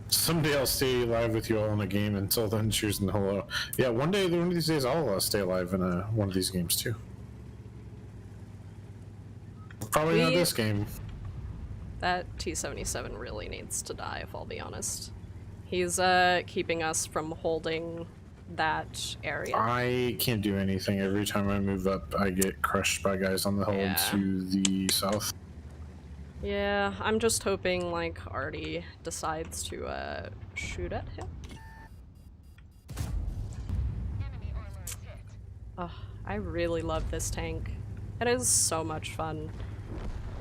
Someday I'll stay live with you all in a game. Until then, cheers and hello. Yeah, one of these days I'll stay alive in one of these games too. Probably not this game. That T-77 really needs to die, if I'll be honest. He's keeping us from holding that area. I can't do anything. Every time I move up, I get crushed by guys on the hill to the south. Yeah, I'm just hoping, like, Artie decides to, shoot at him. Oh, I really love this tank. It is so much fun.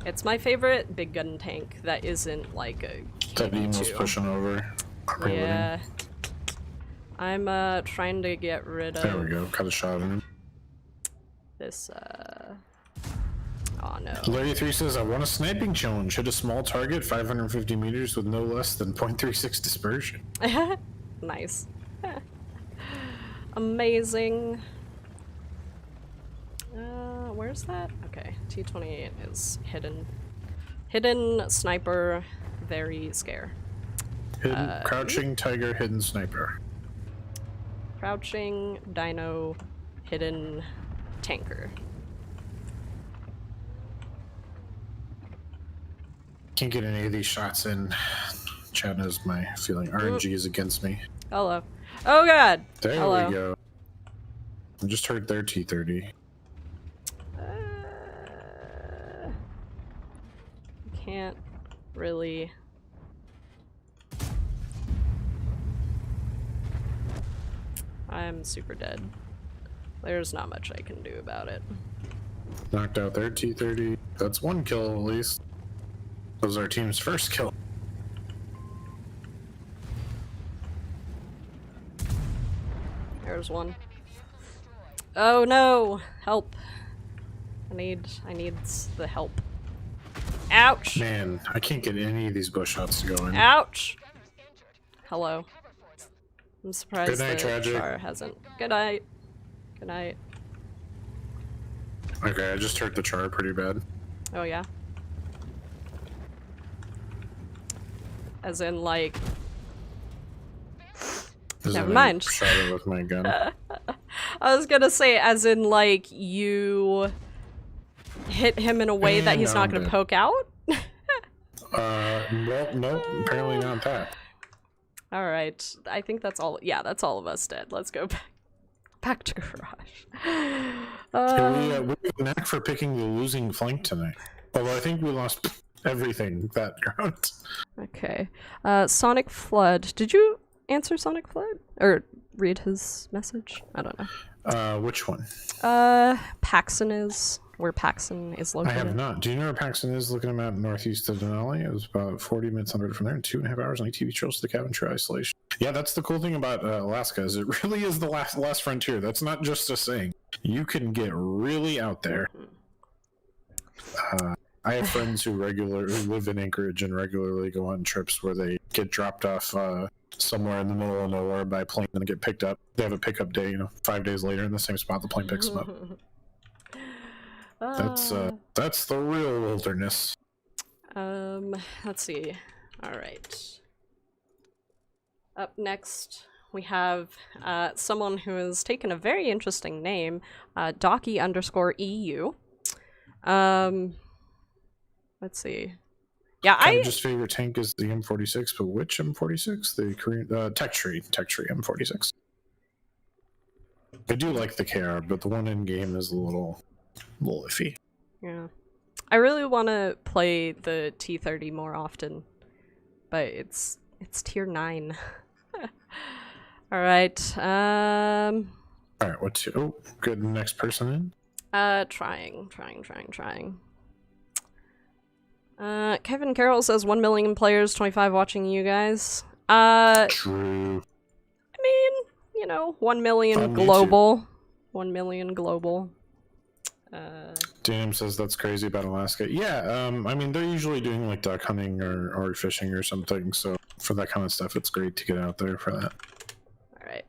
It's my favorite big gun tank that isn't, like, a That Emo's pushing over. Yeah. I'm, trying to get rid of... There we go, cut a shot at him. This, Oh no. Larry3 says, I want a sniping challenge. Hit a small target, 550 meters with no less than 0.36 dispersion. Nice. Amazing. Where's that? Okay, T-28 is hidden. Hidden sniper, very scare. Hidden, crouching tiger, hidden sniper. Crouching, dino, hidden tanker. Can't get any of these shots in. Chad knows my feeling. RNG is against me. Hello. Oh god. There Hello. we go. I just heard their T-30. Can't really. I'm super dead. There's not much I can do about it. Knocked out their T-30. That's one kill at least. That was our team's first kill. There's one. Oh no! Help. I need the help. Ouch! Man, I can't get any of these bush shots to go in. Ouch! Hello. I'm surprised Good night, the Tragic. char hasn't. Good night. Good night. Okay, I just hurt the char pretty bad. Oh yeah? As in, like... Never mind. I shot it with my gun. I was gonna say, as in, like, you hit him in a way that he's not gonna poke out? Well, no, apparently not that. Alright, I think that's all. Yeah, that's all of us dead. Let's go back to garage. We have a knack for picking the losing flank tonight. Although I think we lost everything that round. Okay. Sonic Flood. Did you answer Sonic Flood? Or read his message? I don't know. Which one? Paxson is. Where Paxson is located. I have not. Do you know where Paxton is? Looking at a map northeast of Denali. It was about 40 minutes on the road from there and 2.5 hours on ATV trails to the cabin true isolation. Yeah, that's the cool thing about Alaska is it really is the last frontier. That's not just a saying. You can get really out there. I have friends who live in Anchorage and regularly go on trips where they get dropped off somewhere in the middle of nowhere by plane and get picked up. They have a pickup day, 5 days later in the same spot the plane picks them up. That's the real wilderness. Let's see. All right. Up next, we have someone who has taken a very interesting name, Docky_EU. Let's see. Yeah, Cabbage's favorite tank is the M46, but which M46? The Korean Tech Tree M46. I do like the KR, but the one in game is a little iffy. Yeah. I really want to play the T-30 more often, but it's tier 9. All right. All right. What's your... Oh, good. Next person in. Trying. Kevin Carroll says 1 million players, 25 watching you guys. True. I mean, 1 million global. 1 million global. Dan says that's crazy about Alaska. Yeah, I mean, they're usually doing like duck hunting or fishing or something, so for that kind of stuff, it's great to get out there for that. Alright,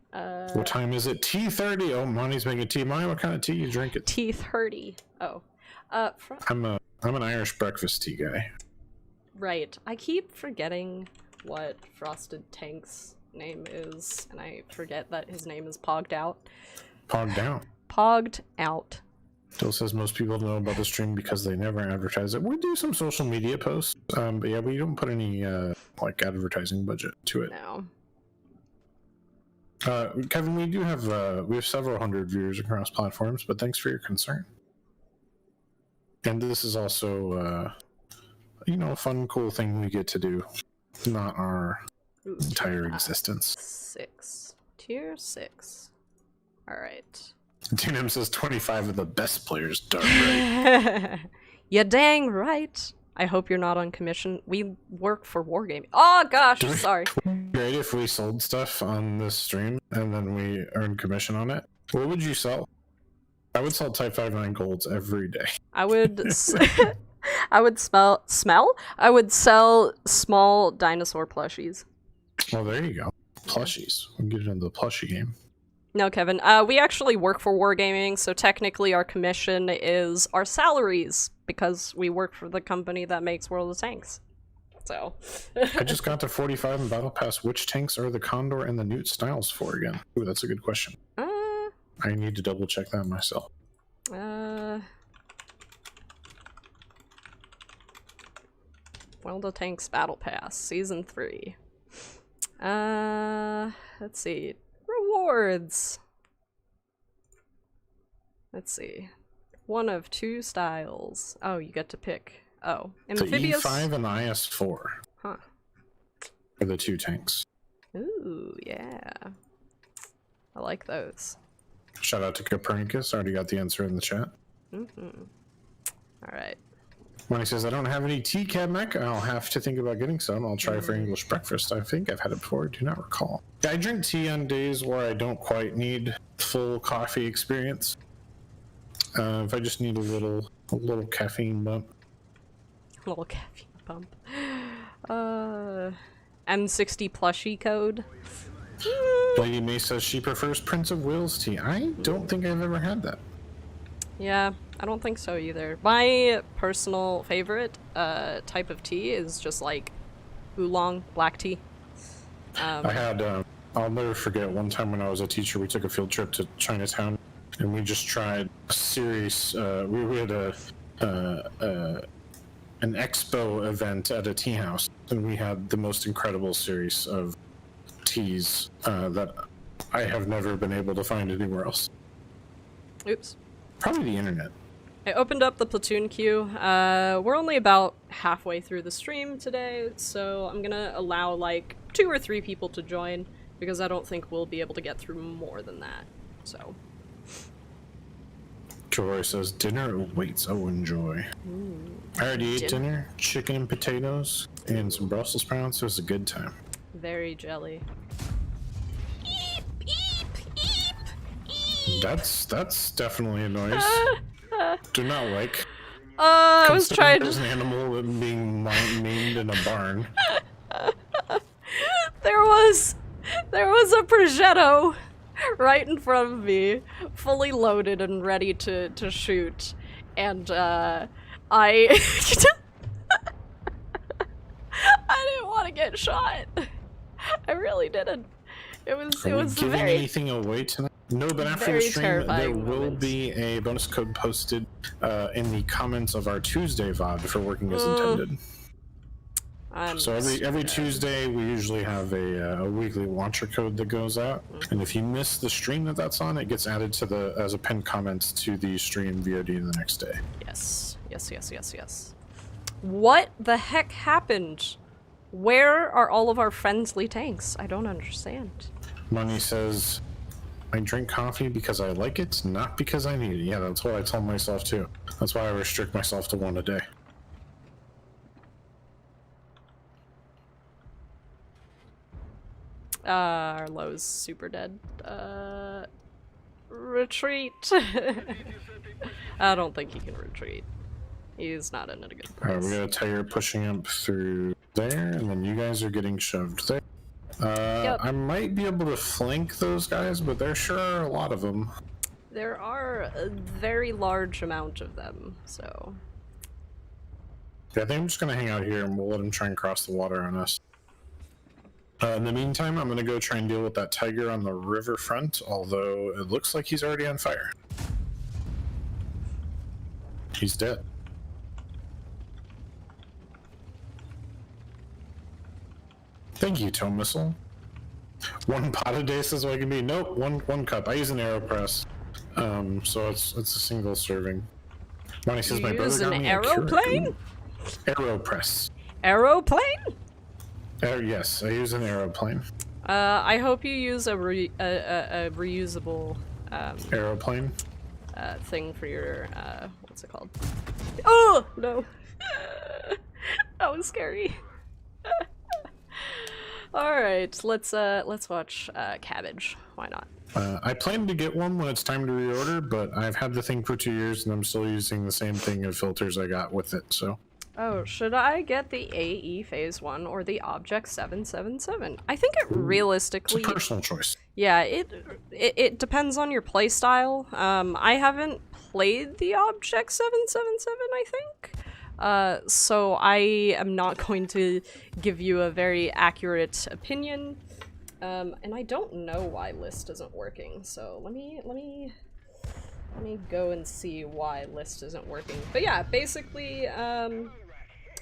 what time is it? T30? Oh, Monty's making tea. Monty, what kind of tea you drinking? T30. Oh. I'm an Irish breakfast tea guy. Right. I keep forgetting what Frosted Tank's name is, and I forget that his name is Pogged Out. Pogged Out. Pogged Out. Still says most people know about the stream because they never advertise it. We do some social media posts, but yeah, we don't put any like advertising budget to it. No. Kevin, we have several hundred viewers across platforms, but thanks for your concern. And this is also, a fun, cool thing we get to do, not our entire existence. 6. Tier 6. All right. TNM says 25 of the best players darn right. You're dang right. I hope you're not on commission. We work for Wargaming. Oh gosh, sorry. Great if we sold stuff on this stream and then we earned commission on it. What would you sell? I would sell Type 59 golds every day. I would I would I would sell small dinosaur plushies. Well, there you go. Plushies. We can get into the plushie game. No, Kevin. We actually work for Wargaming, so technically our commission is our salaries, because we work for the company that makes World of Tanks. So. I just got to 45 in Battle Pass. Which tanks are the Condor and the Newt styles for again? Ooh, that's a good question. I need to double check that myself. World of Tanks Battle Pass, Season 3. Let's see. boards. Let's see. One of two styles. Oh, you get to pick. Oh, amphibious. The E5 and the IS4. Huh. Are the two tanks. Ooh, yeah. I like those. Shout out to Copernicus. Already got the answer in the chat. Mm-hmm. All right. When he says, I don't have any tea, Cadmec, I'll have to think about getting some. I'll try for English breakfast. I think I've had it before. I do not recall. I drink tea on days where I don't quite need full coffee experience. If I just need a little caffeine bump. A little caffeine bump. M60 plushie code. Lady May says she prefers Prince of Wales tea. I don't think I've ever had that. Yeah, I don't think so either. My personal favorite type of tea is just like oolong black tea. I had, I'll never forget one time when I was a teacher, we took a field trip to Chinatown and we just tried a series, we had an expo event at a tea house and we had the most incredible series of teas that I have never been able to find anywhere else. Oops. Probably the internet. I opened up the Platoon Queue. We're only about halfway through the stream today, so I'm gonna allow like 2 or 3 people to join because I don't think we'll be able to get through more than that. So. Joy says dinner awaits. Oh, enjoy. I already ate dinner. Chicken and potatoes and some Brussels sprouts. It was a good time. Very jelly. Eep, eep, eep, eep. That's definitely a noise. Do not like. I was trying There's to. an animal being maimed in a barn. There was a prosciutto right in front of me, fully loaded and ready to shoot, and I I didn't want to get shot. I really didn't. It was Giving very anything away tonight? No, but after the very stream, there terrifying will moment. be a bonus code posted in the comments of our Tuesday VOD for working as intended. So every Tuesday, we usually have a weekly launcher code that goes out, and if you miss the stream that's on, it gets added to as a pinned comment to the stream VOD the next day. Yes. What the heck happened? Where are all of our friendly tanks? I don't understand. Money says, I drink coffee because I like it, not because I need it. Yeah, that's what I tell myself too. That's why I restrict myself to 1 a day. Our low's super dead. Retreat. I don't think he can retreat. He's not in a good place. Alright, we got a tiger pushing up through there, and then you guys are getting shoved there. I might be able to flank those guys, but there sure are a lot of them. There are a very large amount of them, so... Yeah, I think I'm just gonna hang out here and we'll let them try and cross the water on us. In the meantime, I'm gonna go try and deal with that tiger on the riverfront, although it looks like he's already on fire. He's dead. Thank you, Toe Missile. 1 pot a day says what I can be. Nope, one cup. I use an AeroPress, so it's a single serving. Money says You my brother use got an me a aeroplane? AeroPress. Aeroplane? Yes, I use an aeroplane. I hope you use a reusable Aeroplane. thing for your what's it called? Oh no, that was scary. All right, let's watch Cabbage. Why not? I plan to get one when it's time to reorder, but I've had the thing for 2 years and I'm still using the same thing of filters I got with it. So. Oh, should I get the AE Phase 1 or the Object 777? I think it realistically... It's a personal choice. Yeah, it depends on your playstyle. I haven't played the Object 777, I think. So I am not going to give you a very accurate opinion. And I don't know why list isn't working, so let me go and see why list isn't working. But yeah, basically,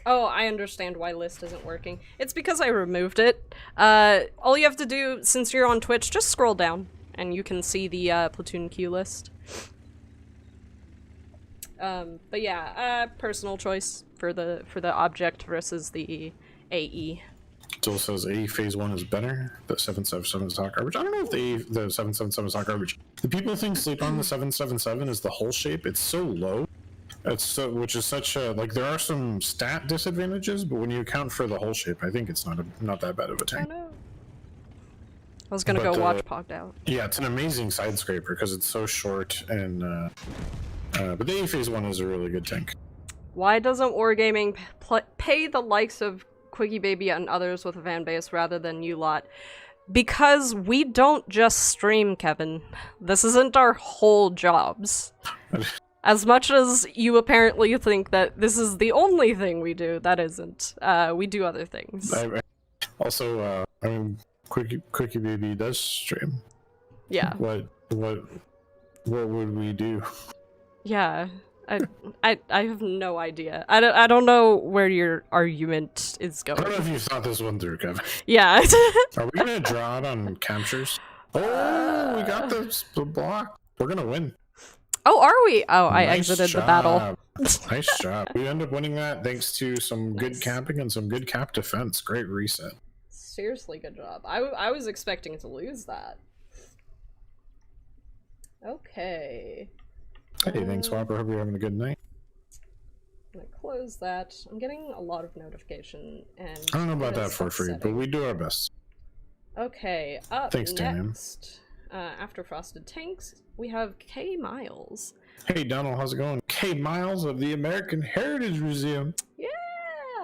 oh, I understand why list isn't working. It's because I removed it. All you have to do, since you're on Twitch, just scroll down, and you can see the Platoon Queue list. But yeah, personal choice for the object versus the AE. Still says AE phase 1 is better. The 777 is hot garbage. I don't know if the 777 is hot garbage. The people think sleep on the 777 is the hull shape. It's so low. It's so, which is such a, like, there are some stat disadvantages, but when you account for the hull shape, I think it's not that bad of a tank. I know. I was gonna go watch Pogged Out. Yeah, it's an amazing side scraper because it's so short, and but the AE phase 1 is a really good tank. Why doesn't Wargaming pay the likes of Quickie Baby and others with a fan base rather than you lot? Because we don't just stream, Kevin. This isn't our whole jobs. As much as you apparently think that this is the only thing we do, that isn't. We do other things. Also, I mean, Quickie Baby does stream. Yeah. What would we do? Yeah. I have no idea. I don't know where your argument is going. I don't know if you thought this one through, Kevin. Yeah. Are we gonna draw it on captures? Oh, we got the block. We're gonna win. Oh, are we? Oh, I Nice exited job. the battle. Nice job. We end up winning that thanks to some good camping and some good cap defense. Great reset. Seriously, good job. I was expecting to lose that. Okay. Hey, thanks, Whopper. Hope you're having a good night. I'm gonna close that. I'm getting a lot of notification, and I don't know about that for free, but we do our best. Okay, up Thanks, Dan. next, after Frosted Tanks, we have K Miles. Hey, Donald, how's it going? K Miles of the American Heritage Museum. Yeah!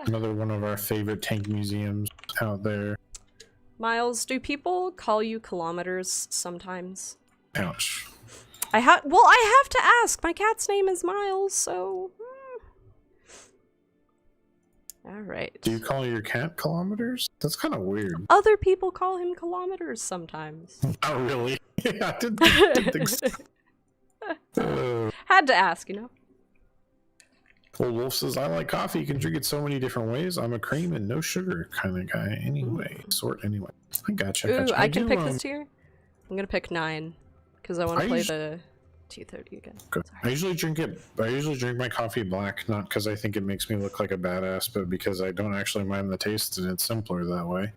Another one of our favorite tank museums out there. Miles, do people call you kilometers sometimes? Ouch. I have to ask. My cat's name is Miles, so... Alright. Do you call your cat kilometers? That's kind of weird. Other people call him kilometers sometimes. Oh, really? Yeah, I didn't think so. Had to ask, you know? Old Wolf says, I like coffee. You can drink it so many different ways. I'm a cream and no sugar kind of guy anyway. Anyway. I gotcha. Ooh, I can pick this tier? I'm gonna pick 9. Because I want to play the 230 again. Good. I usually drink my coffee black, not because I think it makes me look like a badass, but because I don't actually mind the taste and it's simpler that way.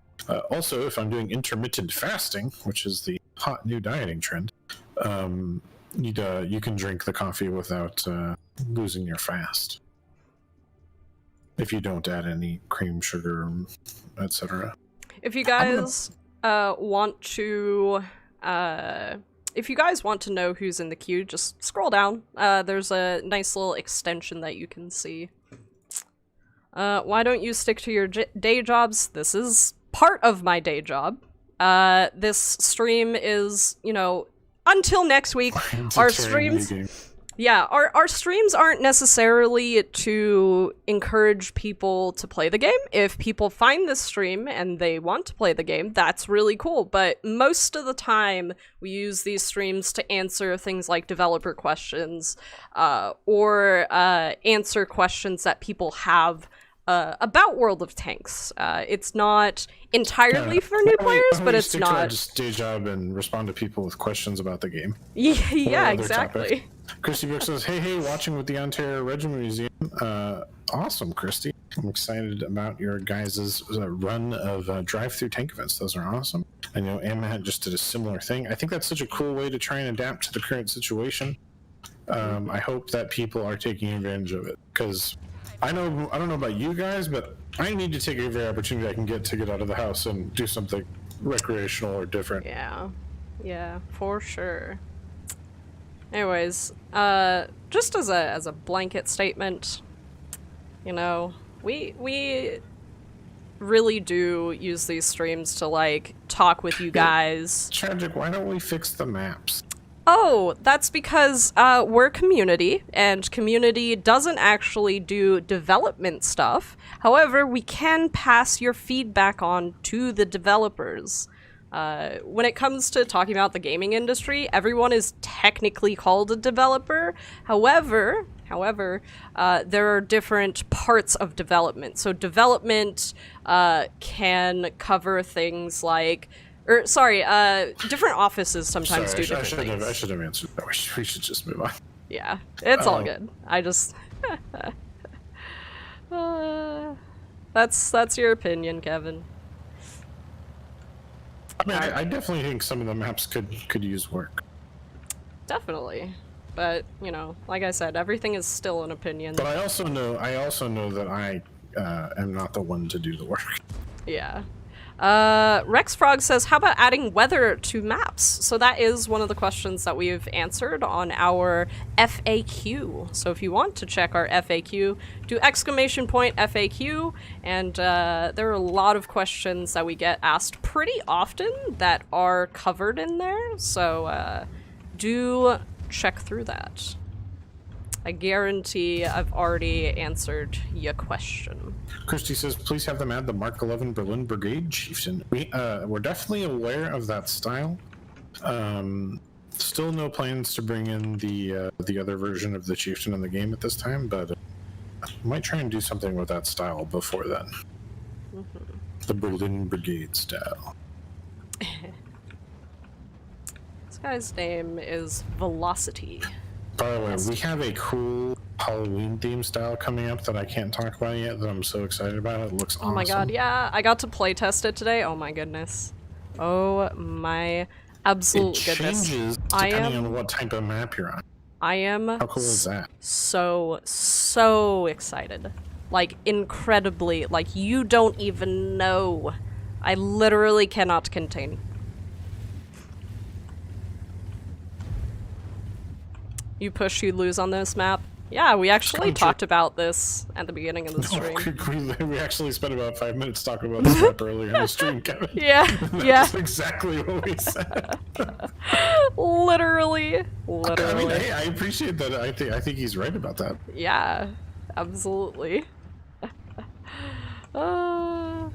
Also, if I'm doing intermittent fasting, which is the hot new dieting trend, you can drink the coffee without losing your fast. If you don't add any cream, sugar, etc. If you guys want to... if you guys want to know who's in the queue, just scroll down. There's a nice little extension that you can see. Why don't you stick to your day jobs? This is part of my day job. This stream is, you know, until next week. Our streams... Yeah, our streams aren't necessarily to encourage people to play the game. If people find this stream and they want to play the game, that's really cool. But most of the time, we use these streams to answer things like developer questions, or answer questions that people have about World of Tanks. It's not entirely for new players, but it's not. Just day job and respond to people with questions about the game. Yeah, exactly. Topic. Christy Brooks says, hey, watching with the Ontario Regiment Museum. Awesome, Christy. I'm excited about your guys' run of drive-through tank events. Those are awesome. I know Amhat just did a similar thing. I think that's such a cool way to try and adapt to the current situation. I hope that people are taking advantage of it, because I don't know about you guys, but I need to take every opportunity I can get to get out of the house and do something recreational or different. Yeah, for sure. Anyways, just as a blanket statement, you know, we really do use these streams to, like, talk with you guys. Tragic, why don't we fix the maps? Oh, that's because we're community, and community doesn't actually do development stuff. However, we can pass your feedback on to the developers. When it comes to talking about the gaming industry, everyone is technically called a developer. However, there are different parts of development. So development can cover things like Or, sorry, different offices sometimes do different things. I should have answered that. We should just move on. Yeah, it's all good. I just... that's your opinion, Kevin. I mean, I definitely think some of the maps could use work. Definitely. But, you know, like I said, everything is still an opinion. But I also know that I am not the one to do the work. Yeah. Rex Frog says, how about adding weather to maps? So that is one of the questions that we've answered on our FAQ. So if you want to check our FAQ, do !FAQ, and there are a lot of questions that we get asked pretty often that are covered in there. So do check through that. I guarantee I've already answered your question. Christy says, please have them add the Mark 11 Berlin Brigade Chieftain. We're definitely aware of that style. Still no plans to bring in the other version of the Chieftain in the game at this time, but might try and do something with that style before then. Mm-hmm. The Berlin Brigade style. This guy's name is Velocity. By the way, we have a cool Halloween theme style coming up that I can't talk about yet that I'm so excited about. It looks awesome. Oh my god, yeah. I got to play test it today. Oh my goodness. Oh my absolute goodness. It changes depending on what type of map you're on. I am How cool is that? So excited. Like, incredibly. Like, you don't even know. I literally cannot contain. You push, you lose on this map. Yeah, we actually talked about this at the beginning of the stream. We actually spent about 5 minutes talking about this map earlier in the stream, Kevin. Yeah, That's exactly what we said. Literally. I mean, hey, I appreciate that. I think he's right about that. Yeah, absolutely. We're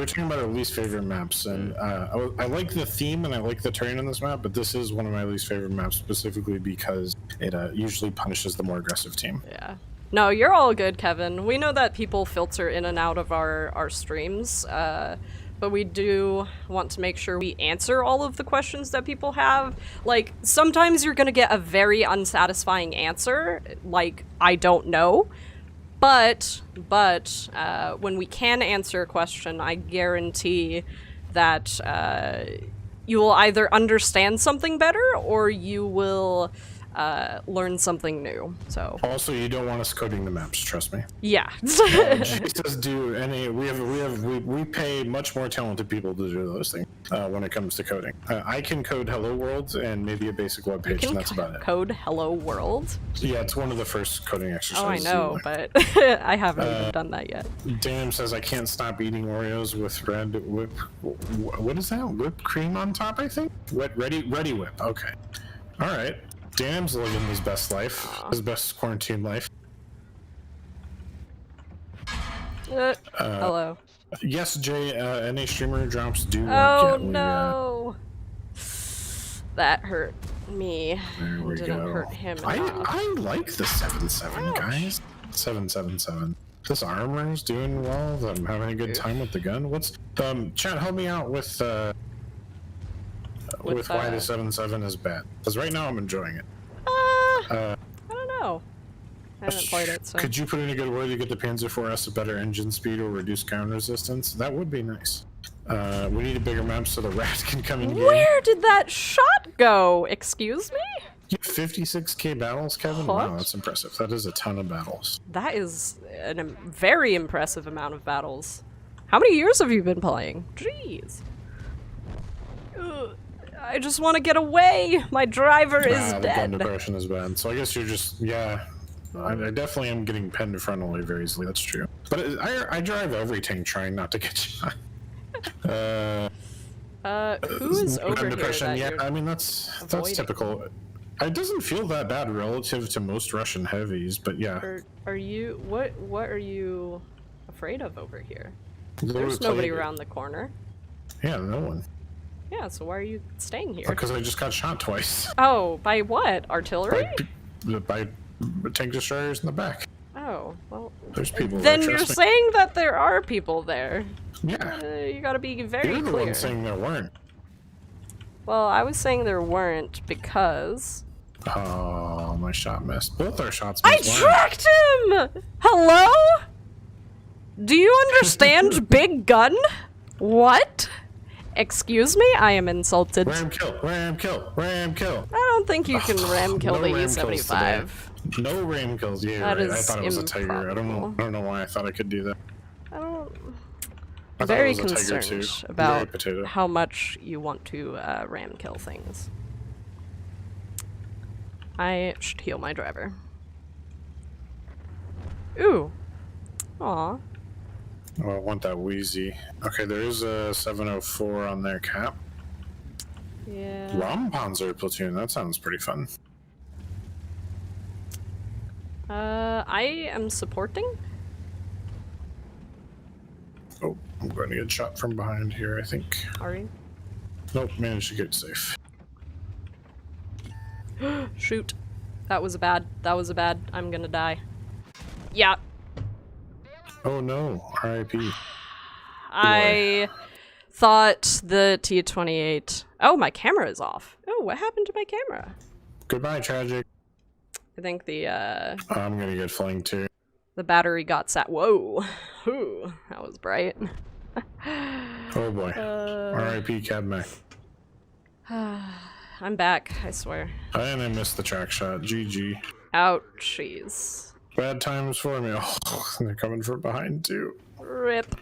talking about our least favorite maps, and I like the theme and I like the terrain on this map, but this is one of my least favorite maps specifically because it usually punishes the more aggressive team. Yeah. No, you're all good, Kevin. We know that people filter in and out of our streams, but we do want to make sure we answer all of the questions that people have. Like, sometimes you're gonna get a very unsatisfying answer, like, I don't know. But when we can answer a question, I guarantee that you will either understand something better or you will learn something new. So also, you don't want us coding the maps, trust me. Yeah. Jesus, we pay much more talented people to do those things when it comes to coding. I can code Hello World and maybe a basic web page, and that's about it. Code Hello World? Yeah, it's one of the first coding exercises. Oh, I know, but I haven't even done that yet. Dan says I can't stop eating Oreos with red whip. What is that? Whipped cream on top, I think. Ready whip. Okay. All right. Dan's living his best life, his best quarantine life. Hello. Yes, Jay, NA streamer drops do work. Oh, no. That hurt me. There we Didn't go. hurt him I like the 7.7, guys. 7.7.7. This armor is doing well. I'm having a good time with the gun. What's chat? Help me out with why the 7.7 is bad. Because right now I'm enjoying it. I don't know. I haven't played it, so. Could you put in a good way to get the Panzer IVS a better engine speed or reduce ground resistance? That would be nice. We need a bigger map so the rat can come in. Where did that shot go? Excuse me? You have 56k battles, Kevin? What? Wow, that's impressive. That is a ton of battles. That is a very impressive amount of battles. How many years have you been playing? Jeez. Ugh. I just want to get away. My driver is The dead. gun depression is bad. So I guess you're just, yeah. I definitely am getting penned frontally very easily. That's true. But I drive every tank trying not to get shot. Who is over here depression? that Yeah, you're I mean that's avoiding? typical. It doesn't feel that bad relative to most Russian heavies, but yeah. Are you what are you afraid of over here? Literally There's nobody around the corner. Yeah, no one. Yeah, so why are you staying here? Because I just got shot twice. Oh, by what? Artillery? By tank destroyers in the back. Oh, well. There's people Then there, you're trust me. saying that there are people there. Yeah. You gotta be very You're the clear. one saying there weren't. Well, I was saying there weren't because... Oh, my shot missed. Both our shots I missed. tracked him! Hello? Do you understand Big Gun? What? Excuse me? I am insulted. Ram kill, ram kill, ram kill. I don't think you can ram kill No the ram kills E75. No ram kills. Yeah, That right. I is thought it was a tiger. I improbable. don't know why I thought I could do that. I'm thought it very was a tiger, concerned too. Very about potato. how much you want to ram kill things. I should heal my driver. Ooh. Aw. Oh, I want that Wheezy. Okay, there is a 704 on their cap. Yeah. Rampanzer platoon. That sounds pretty fun. I am supporting. Oh, I'm going to get shot from behind here, I think. Are you? Nope, managed to get safe. Shoot. That was bad. That was bad. I'm gonna die. Yeah. Oh no, RIP. I thought the T-28... Oh, my camera is off. Oh, what happened to my camera? Goodbye, tragic. I think the, I'm gonna get flanked too. the battery got sat. Whoa. Ooh, that was bright. Oh boy. RIP Cab Mac. I'm back, I swear. And I missed the track shot. GG. Ouchies. Bad times for me. Oh, they're coming from behind too. Rip.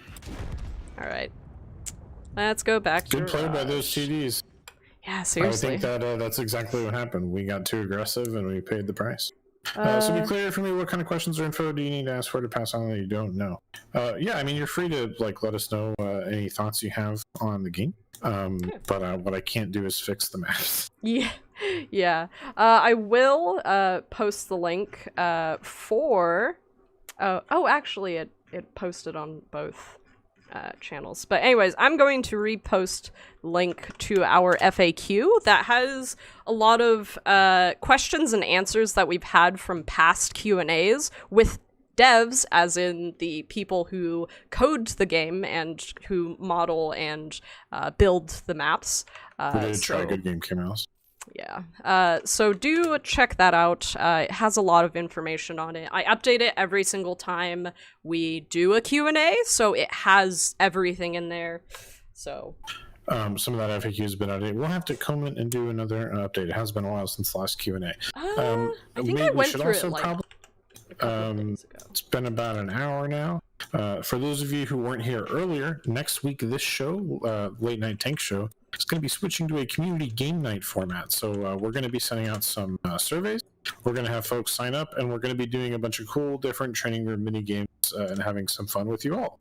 Alright. Let's go back to Good play by Rush. those TDs. Yeah, seriously. I think that that's exactly what happened. We got too aggressive and we paid the price. So be clear for me, what kind of questions or info do you need to ask for to pass on that you don't know? Yeah, I mean, you're free to let us know any thoughts you have on the game. But what I can't do is fix the math. Yeah, yeah. I will post the link for... oh, actually, it posted on both channels. But anyways, I'm going to repost link to our FAQ that has a lot of questions and answers that we've had from past Q&As with devs, as in the people who code the game and who model and build the maps. We did try Good Game came out. Yeah. So do check that out. It has a lot of information on it. I update it every single time we do a Q&A, so it has everything in there. So... some of that FAQ has been outdated. We'll have to comment and do another update. It has been a while since the last Q&A. I think I went through it like a couple of days ago. It's been about an hour now. For those of you who weren't here earlier, next week this show, Late Night Tank Show, is going to be switching to a community game night format. So we're going to be sending out some surveys. We're going to have folks sign up, and we're going to be doing a bunch of cool, different training room mini games and having some fun with you all.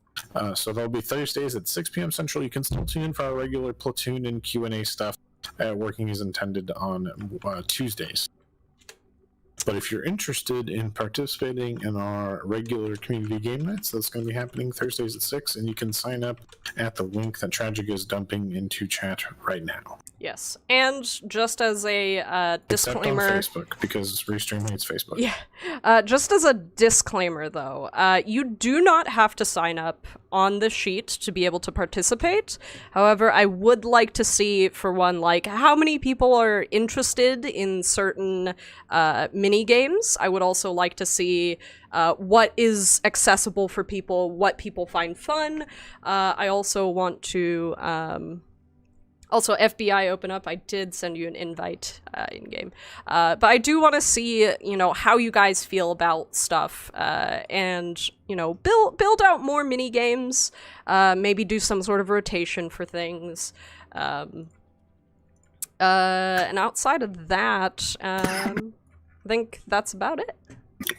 So that'll be Thursdays at 6 p.m. Central. You can still tune in for our regular Platoon and Q&A stuff, working as intended on Tuesdays. But if you're interested in participating in our regular community game nights, that's going to be happening Thursdays at 6, and you can sign up at the link that Tragic is dumping into chat right now. Yes, and just as a disclaimer... Except on Facebook, because Restream hates Facebook. Yeah, just as a disclaimer, though, you do not have to sign up on the sheet to be able to participate. However, I would like to see, for one, like, how many people are interested in certain mini games. I would also like to see what is accessible for people, what people find fun. I also want to... Also, FBI open up. I did send you an invite in-game. But I do want to see, you know, how you guys feel about stuff. And, you know, build out more mini-games. Maybe do some sort of rotation for things. And outside of that, I think that's about it.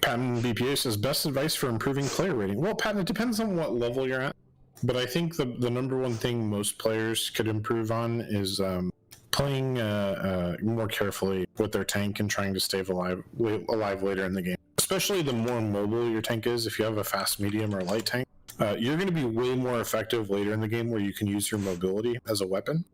Patton BPA says, best advice for improving player rating. Well, Patton, it depends on what level you're at. But I think the number one thing most players could improve on is playing more carefully with their tank and trying to stay alive later in the game. Especially the more mobile your tank is, if you have a fast, medium, or light tank, you're going to be way more effective later in the game where you can use your mobility as a weapon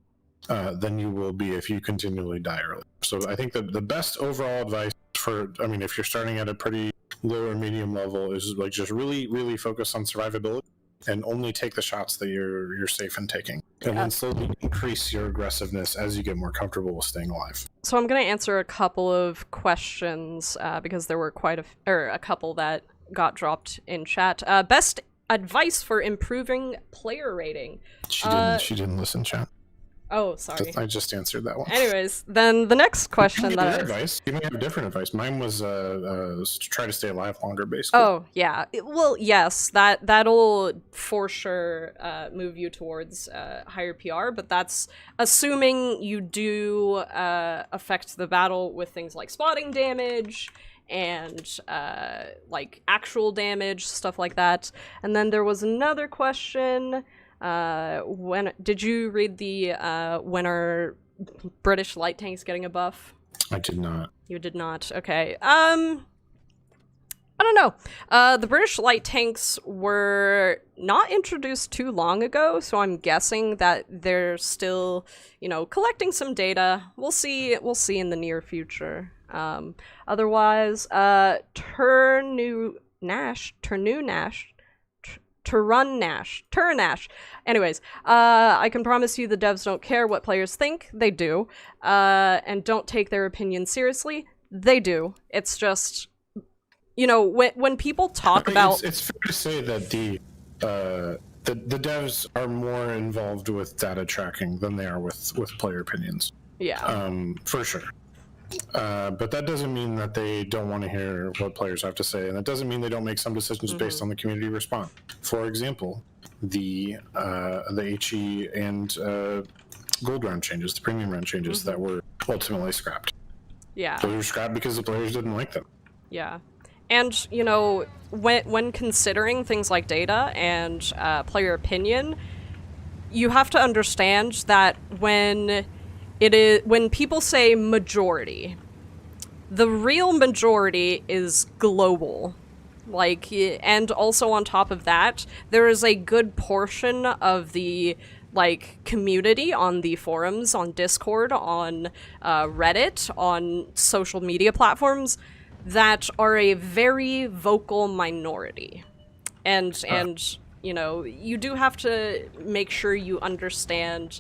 than you will be if you continually die early. So I think the best overall advice if you're starting at a pretty low or medium level is like just really, really focus on survivability. and only take the shots that you're safe in taking, and then slowly increase your aggressiveness as you get more comfortable with staying alive. So I'm going to answer a couple of questions because there were a couple that got dropped in chat. Best advice for improving player rating. She didn't listen, chat. Oh, sorry. I just answered that one. Anyways, then the next question You may have different advice. Mine was to try to stay alive longer, basically. Oh, yeah. Well, yes, that'll for sure move you towards higher PR, but that's assuming you do affect the battle with things like spotting damage and like actual damage, stuff like that. And then there was another question. When did you read the when are British light tanks getting a buff? I did not. You did not. Okay. I don't know. The British light tanks were not introduced too long ago, so I'm guessing that they're still, collecting some data. We'll see in the near future. Otherwise, Turnash. Anyways, I can promise you the devs don't care what players think. They do. And don't take their opinion seriously. They do. It's just, when people talk about... It's fair to say that the devs are more involved with data tracking than they are with player opinions. Yeah. For sure. But that doesn't mean that they don't want to hear what players have to say, and that doesn't mean they don't make some decisions based on the community response. For example, the HE and gold round changes, the premium round changes that were ultimately scrapped. Yeah. So they were scrapped because the players didn't like them. Yeah. And, when considering things like data and player opinion, you have to understand that when people say majority, the real majority is global. And also on top of that, there is a good portion of the, community on the forums, on Discord, on Reddit, on social media platforms that are a very vocal minority. And you do have to make sure you understand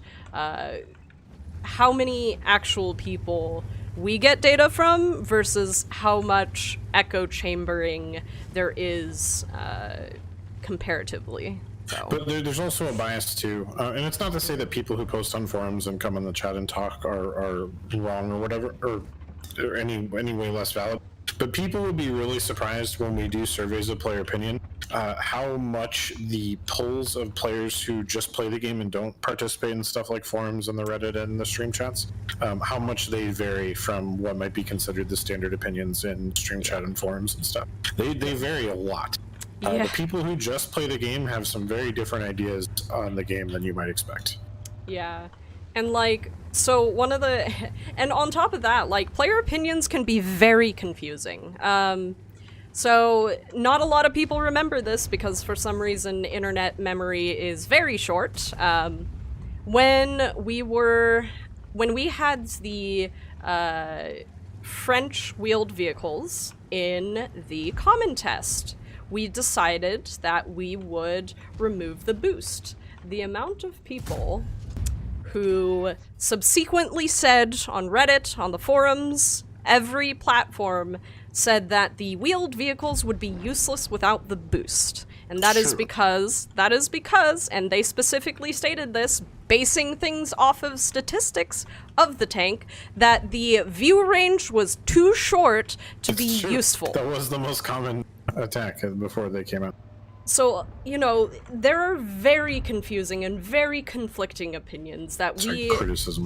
how many actual people we get data from versus how much echo chambering there is comparatively. So. But there's also a bias too, and it's not to say that people who post on forums and come in the chat and talk are wrong or whatever, or any way less valid. But people would be really surprised when we do surveys of player opinion, how much the polls of players who just play the game and don't participate in stuff like forums and the Reddit and the stream chats, how much they vary from what might be considered the standard opinions in stream chat and forums and stuff. They vary a lot. The people who just play the game have some very different ideas on the game than you might expect. Yeah. And so one of the, and on top of that, player opinions can be very confusing. So not a lot of people remember this because for some reason internet memory is very short. When we had the French wheeled vehicles in the common test, we decided that we would remove the boost. The amount of people who subsequently said on Reddit, on the forums, every platform said that the wheeled vehicles would be useless without the boost. And that is because, and they specifically stated this, basing things off of statistics of the tank, that the view range was too short to be useful. That was the most common attack before they came out. So, there are very confusing and very conflicting opinions that we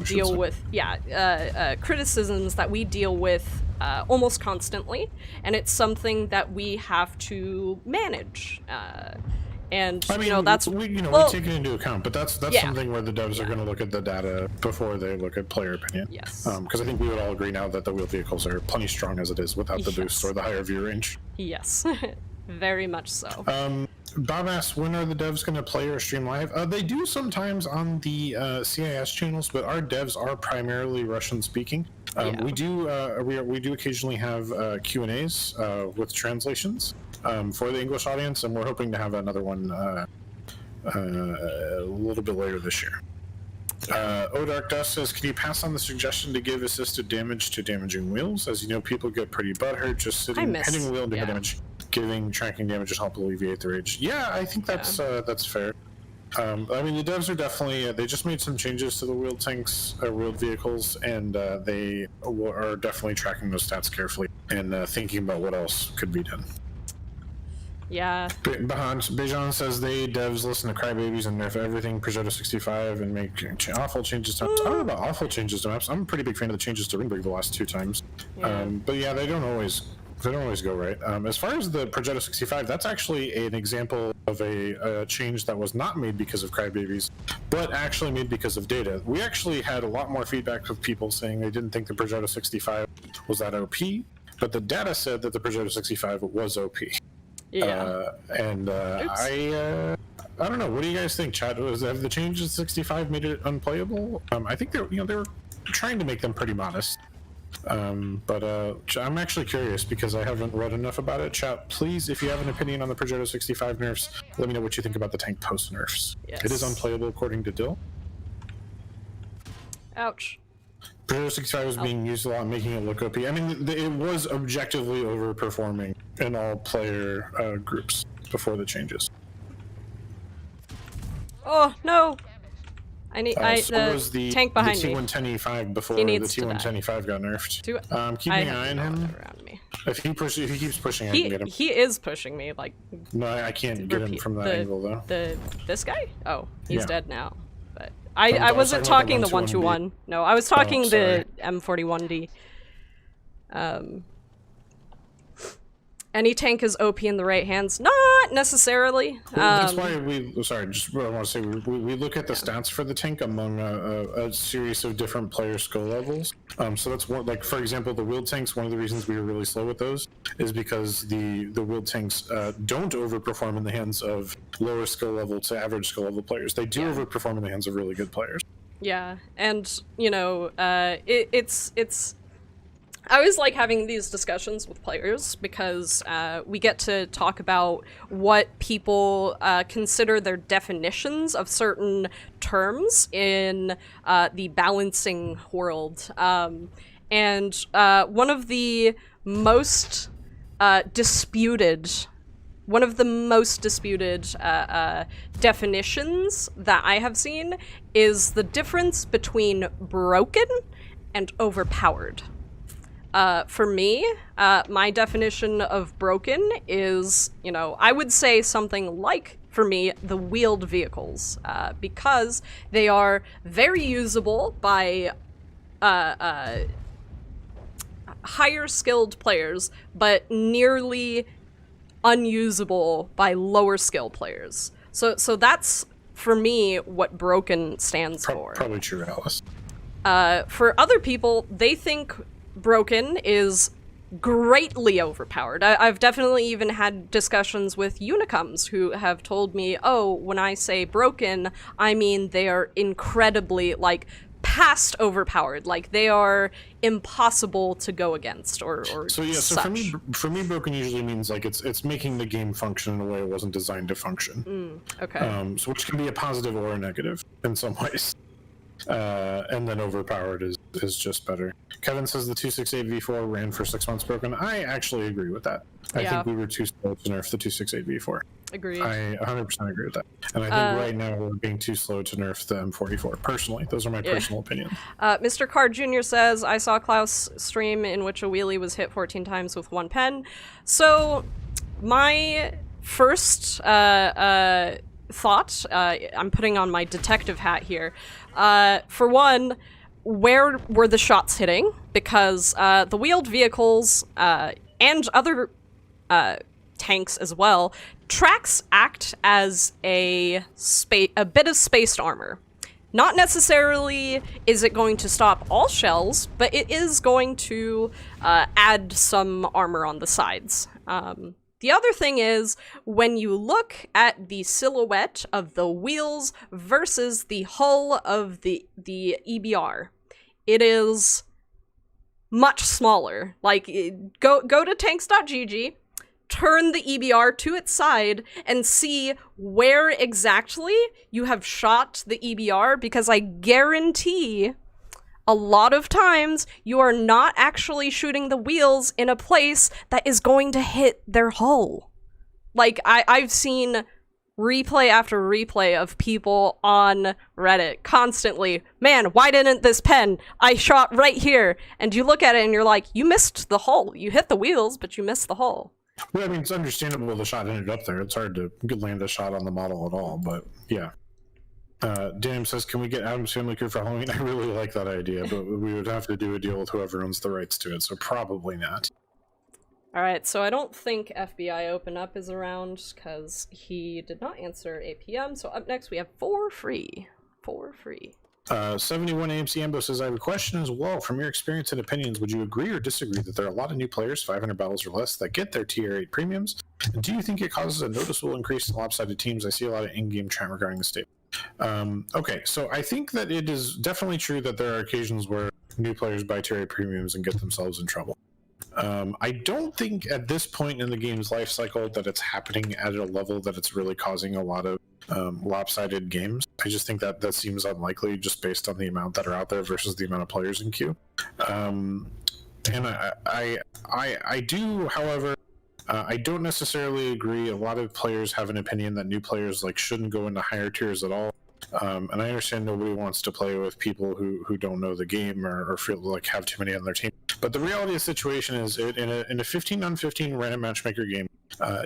deal with. Yeah, criticisms that we deal with almost constantly, and it's something that we have to manage. And that's we take it into account, but that's something where the devs are going to look at the data before they look at player opinion. Yes, because I think we would all agree now that the wheeled vehicles are plenty strong as it is without the boost or the higher view range. Yes. Very much so. Bob asks, when are the devs going to play or stream live? They do sometimes on the CIS channels, but our devs are primarily Russian speaking. We do occasionally have Q&As with translations for the English audience, and we're hoping to have another one a little bit later this year. Dark Dust says, can you pass on the suggestion to give assisted damage to damaging wheels? As you know, people get pretty butthurt just hitting a wheel and doing damage. Giving tracking damage to help alleviate the rage. Yeah, I think that's fair. I mean, the devs are definitely, they just made some changes to the wheeled tanks, wheeled vehicles, and they are definitely tracking those stats carefully and thinking about what else could be done. Yeah. Bejan says they devs listen to crybabies and nerf everything Peugeot 65 and make awful changes to maps. I don't know about awful changes to maps. I'm a pretty big fan of the changes to Ringberg the last 2 times. Yeah. But yeah, they don't always go right. As far as the Peugeot 65, that's actually an example of a change that was not made because of crybabies, but actually made because of data. We actually had a lot more feedback of people saying they didn't think the Peugeot 65 was that OP, but the data said that the Peugeot 65 was OP. Yeah. I don't know. What do you guys think, Chad? Have the changes to 65 made it unplayable? I think they were trying to make them pretty modest. But I'm actually curious because I haven't read enough about it. Chat, please, if you have an opinion on the Peugeot 65 nerfs, let me know what you think about the tank post nerfs. Yes. It is unplayable according to Dill. Ouch. Peugeot 65 was being used a lot, making it look OP. I mean, it was objectively overperforming in all player groups before the changes. Oh, no! So was the tank behind me. The T110E5 before the T110E5 got nerfed. I'm keeping an eye on him. Me. If he keeps pushing, I can get him. He is pushing me, like... No, I can't get him from that angle, though. This guy? Oh, he's dead now. But I wasn't talking the 121. No, I was talking the M41D. Any tank is OP in the right hands? Not necessarily. That's why I want to say we look at the stats for the tank among a series of different player skill levels. So that's one, like, for example, the wheeled tanks, one of the reasons we were really slow with those is because the wheeled tanks don't overperform in the hands of lower skill level to average skill level players. They do overperform in the hands of really good players. Yeah, and, it's I always like having these discussions with players because we get to talk about what people consider their definitions of certain terms in the balancing world. And one of the most disputed definitions that I have seen is the difference between broken and overpowered. For me, my definition of broken is, I would say something like, for me, the wheeled vehicles, because they are very usable by higher skilled players, but nearly unusable by lower skill players. So that's, for me, what broken stands for. Probably true, Alice. For other people, they think broken is greatly overpowered. I've definitely even had discussions with unicums who have told me, oh, when I say broken, I mean they are incredibly, past overpowered. Like, they are impossible to go against, or so for me, broken usually means, it's making the game function in a way it wasn't designed to function. Okay. So which can be a positive or a negative in some ways. And then overpowered is just better. Kevin says the 268 V4 ran for 6 months broken. I actually agree with that. I think we were too slow to nerf the 268 V4. Agreed. I 100% agree with that. And I think right now we're being too slow to nerf the M44. Personally, those are my personal opinions. Mr. Card Jr. says, I saw Klaus stream in which a wheelie was hit 14 times with one pen. So, my first thought, I'm putting on my detective hat here. For one, where were the shots hitting? Because the wheeled vehicles and other tanks as well, tracks act as a bit of spaced armor. Not necessarily is it going to stop all shells, but it is going to add some armor on the sides. The other thing is, when you look at the silhouette of the wheels versus the hull of the EBR, it is much smaller. Like, go to tanks.gg, turn the EBR to its side and see where exactly you have shot the EBR, because I guarantee a lot of times you are not actually shooting the wheels in a place that is going to hit their hull. Like, I've seen replay after replay of people on Reddit constantly, man, why didn't this pen? I shot right here. And you look at it and you're like, you missed the hull. You hit the wheels, but you missed the hull. Well, I mean, it's understandable the shot ended up there. It's hard to land a shot on the model at all, but yeah. Dan says, can we get Adam's Family Crew for Halloween? I really like that idea, but we would have to do a deal with whoever owns the rights to it, so probably not. Alright, so I don't think FBI Open Up is around, because he did not answer 8 p.m., so up next we have 4 free. 4 free. 71 AMC Ambo says, I have a question as well. From your experience and opinions, would you agree or disagree that there are a lot of new players, 500 battles or less, that get their tier 8 premiums? And do you think it causes a noticeable increase in lopsided teams? I see a lot of in-game chat regarding the state. Okay, so I think that it is definitely true that there are occasions where new players buy tier 8 premiums and get themselves in trouble. I don't think at this point in the game's life cycle that it's happening at a level that it's really causing a lot of lopsided games. I just think that seems unlikely just based on the amount that are out there versus the amount of players in queue. And I do, however, I don't necessarily agree. A lot of players have an opinion that new players shouldn't go into higher tiers at all. And I understand nobody wants to play with people who don't know the game or feel like have too many on their team. But the reality of the situation is, in a 15 on 15 random matchmaker game,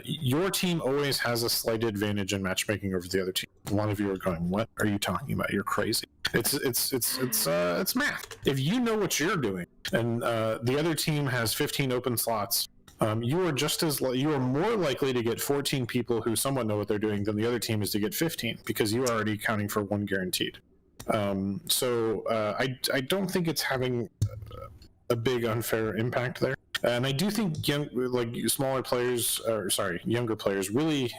your team always has a slight advantage in matchmaking over the other team. A lot of you are going, "What are you talking about? You're crazy." It's math. If you know what you're doing, and the other team has 15 open slots, you are more likely to get 14 people who somewhat know what they're doing than the other team is to get 15, because you are already accounting for 1 guaranteed. So I don't think it's having a big unfair impact there, and I do think younger players really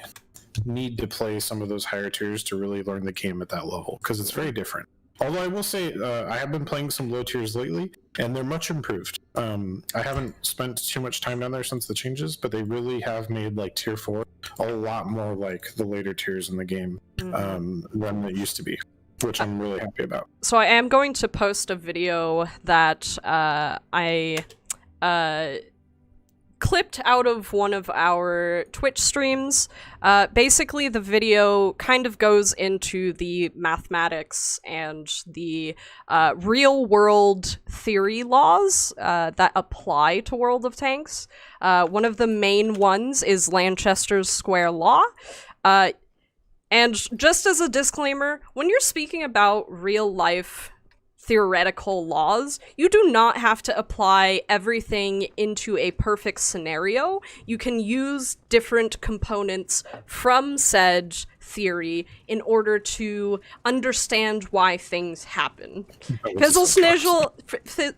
need to play some of those higher tiers to really learn the game at that level, because it's very different. Although I will say, I have been playing some low tiers lately, and they're much improved. I haven't spent too much time down there since the changes, but they really have made tier 4 a lot more like the later tiers in the game than it used to be, which I'm really happy about. So I am going to post a video that I clipped out of one of our Twitch streams. Basically, the video kind of goes into the mathematics and the real-world theory laws that apply to World of Tanks. One of the main ones is Lanchester's square law. And just as a disclaimer, when you're speaking about real-life theoretical laws, you do not have to apply everything into a perfect scenario. You can use different components from said theory in order to understand why things happen. Fizzle Snizzle,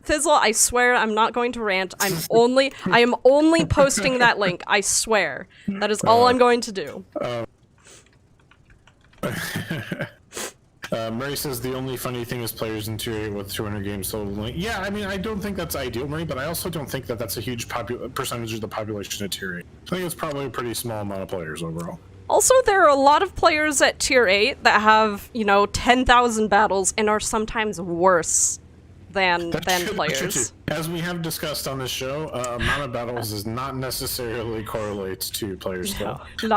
Fizzle, I swear I'm not going to rant. I am only posting that link. I swear. That is all I'm going to do. Murray says the only funny thing is players in tier 8 with 200 games sold. Yeah, I mean, I don't think that's ideal, Murray, but I also don't think that that's a huge percentage of the population at tier 8. I think it's probably a pretty small amount of players overall. Also, there are a lot of players at tier 8 that have, 10,000 battles and are sometimes worse than players. As we have discussed on this show, amount of battles does not necessarily correlate to player skill. But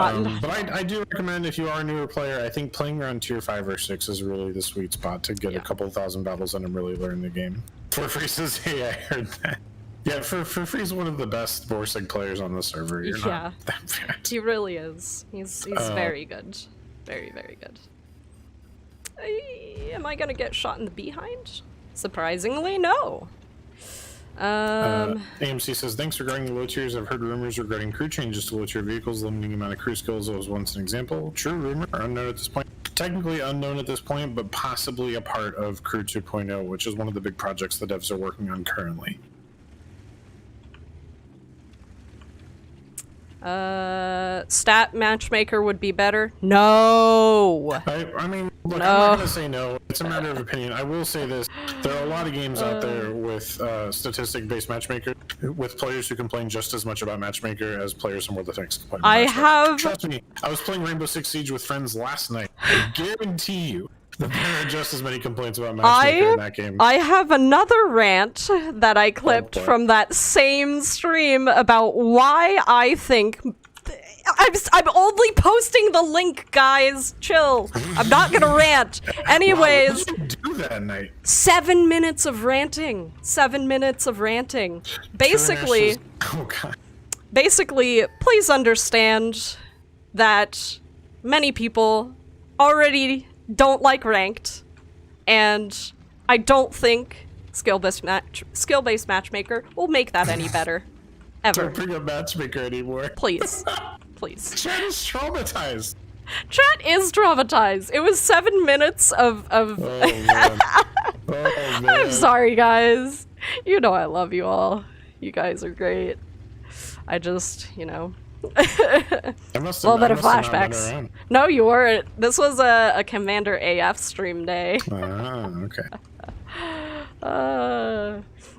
I do recommend, if you are a newer player, I think playing around tier 5 or 6 is really the sweet spot to get a couple thousand battles in and really learn the game. For Free says, hey, I heard that. Yeah, for Free's one of the best Borsig players on the server. You're not that bad. He really is. He's very good. Very, very good. Am I gonna get shot in the behind? Surprisingly, no. AMC says, thanks regarding the low tiers. I've heard rumors regarding crew changes to low tier vehicles, limiting the amount of crew skills. That was once an example. True rumor, unknown at this point. Technically unknown at this point, but possibly a part of Crew 2.0, which is one of the big projects the devs are working on currently. Stat matchmaker would be better. No. I mean, Look, I'm No. not going to say no. It's a matter of opinion. I will say this. There are a lot of games out there with statistic-based matchmaker, with players who complain just as much about matchmaker as players from World of Tanks complain about matchmaker. Trust me, I was playing Rainbow Six Siege with friends last night. I guarantee you that there are just as many complaints about matchmaker in that game. I have another rant that I clipped from that same stream about why I think... I'm only posting the link, guys. Chill. I'm not gonna rant. Anyways, wow, what did you do that night? 7 minutes of ranting. 7 minutes of ranting. Basically, basically, please understand that many people already don't like ranked, and I don't think skill-based matchmaker will make that any better. Ever. Don't bring up matchmaker anymore. Please. Please. Chat is traumatized. Chat is traumatized. It was 7 minutes of Oh, man. Oh, man. I'm sorry, guys. You know I love you all. You guys are great. I just, you know... a little bit of flashbacks. No, you weren't. This was a Commander AF stream day. Okay.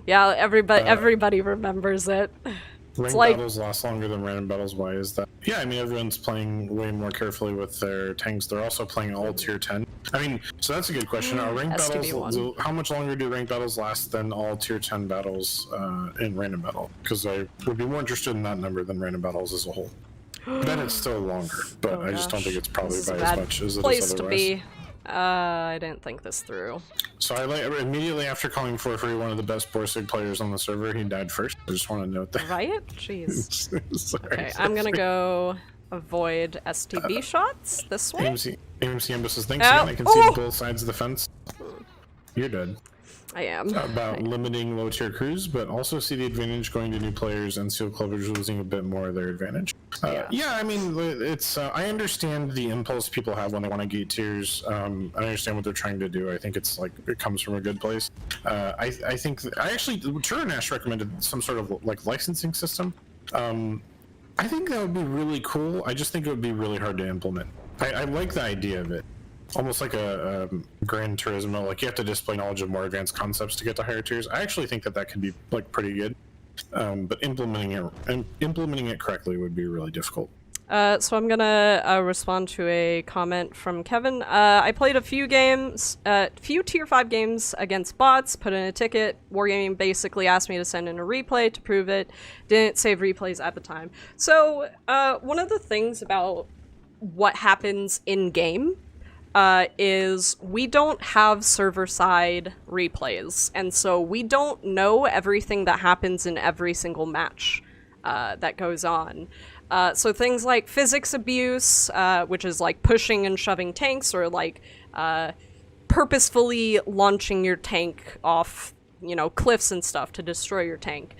Yeah, everybody remembers it. Ranked battles last longer than random battles. Why is that? Yeah, I mean, everyone's playing way more carefully with their tanks. They're also playing all tier 10. I mean, so that's a good question. Are ranked battles, how much longer do ranked battles last than all tier 10 battles in random battle? Because I would be more interested in that number than random battles as a whole. Then it's still longer, but I just don't think it's probably by as much as it is otherwise. To be. I didn't think this through. So immediately after calling Free one of the best Borsig players on the server, he died first. I just want to note that. Right? Jeez. Okay, I'm gonna go avoid STB shots this way. AMC Embo says, thanks again. I can see both sides of the fence. You're dead. I am. About limiting low tier crews, but also see the advantage going to new players and Seal Clovers losing a bit more of their advantage. Yeah, I mean, it's. I understand the impulse people have when they want to gate tiers. I understand what they're trying to do. I think it's like it comes from a good place. I think I actually Turnash recommended some sort of like licensing system. I think that would be really cool. I just think it would be really hard to implement. I like the idea of it. Almost like a Gran Turismo, like you have to display knowledge of more advanced concepts to get to higher tiers. I actually think that could be like pretty good, but implementing it correctly would be really difficult. So I'm gonna respond to a comment from Kevin. I played a few tier 5 games against bots, put in a ticket. Wargaming basically asked me to send in a replay to prove it. Didn't save replays at the time. So one of the things about what happens in game is we don't have server-side replays, and so we don't know everything that happens in every single match that goes on. So things like physics abuse, which is like pushing and shoving tanks, or like purposefully launching your tank off, you know, cliffs and stuff to destroy your tank.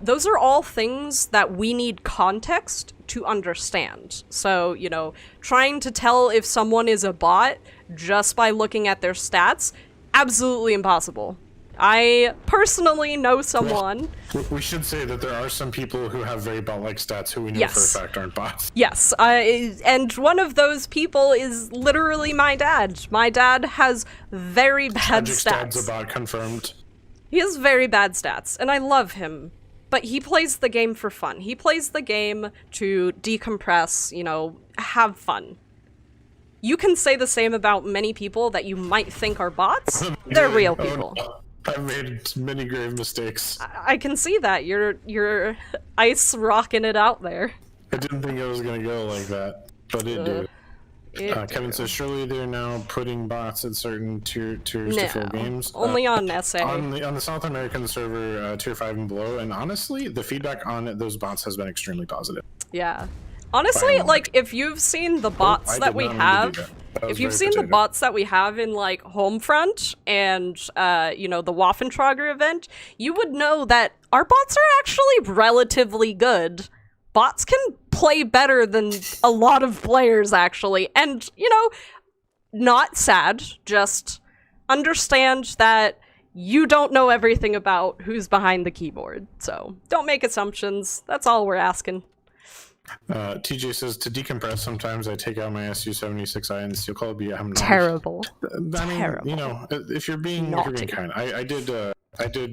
Those are all things that we need context to understand. So, you know, trying to tell if someone is a bot just by looking at their stats, absolutely impossible. I personally know someone. Well, we should say that there are some people who have very bot-like stats who we know for a fact aren't bots. Yes, and one of those people is literally my dad. My dad has very bad stats. Dad's a bot, confirmed. He has very bad stats, and I love him. But he plays the game for fun. He plays the game to decompress, you know, have fun. You can say the same about many people that you might think are bots. They're real people. No. I've made many grave mistakes. I can see that. You're ice rocking it out there. I didn't think I was going to go like that, but it did. Kevin says, surely they're now putting bots at certain tiers to fill games. Only on SA. On the South American server, tier 5 and below, and honestly, the feedback on those bots has been extremely positive. Yeah. Honestly, like, if you've seen the bots that we have, if you've seen the bots that we have in, like, Homefront and, you know, the Waffentrager event, you would know that our bots are actually relatively good. Bots can play better than a lot of players, actually. And, you know, not sad, just understand that you don't know everything about who's behind the keyboard. So, don't make assumptions. That's all we're asking. TJ says, to decompress, sometimes I take out my SU-76I and steel call B. I'm Terrible. Terrible. You know, if you're being Naughty. kind, I did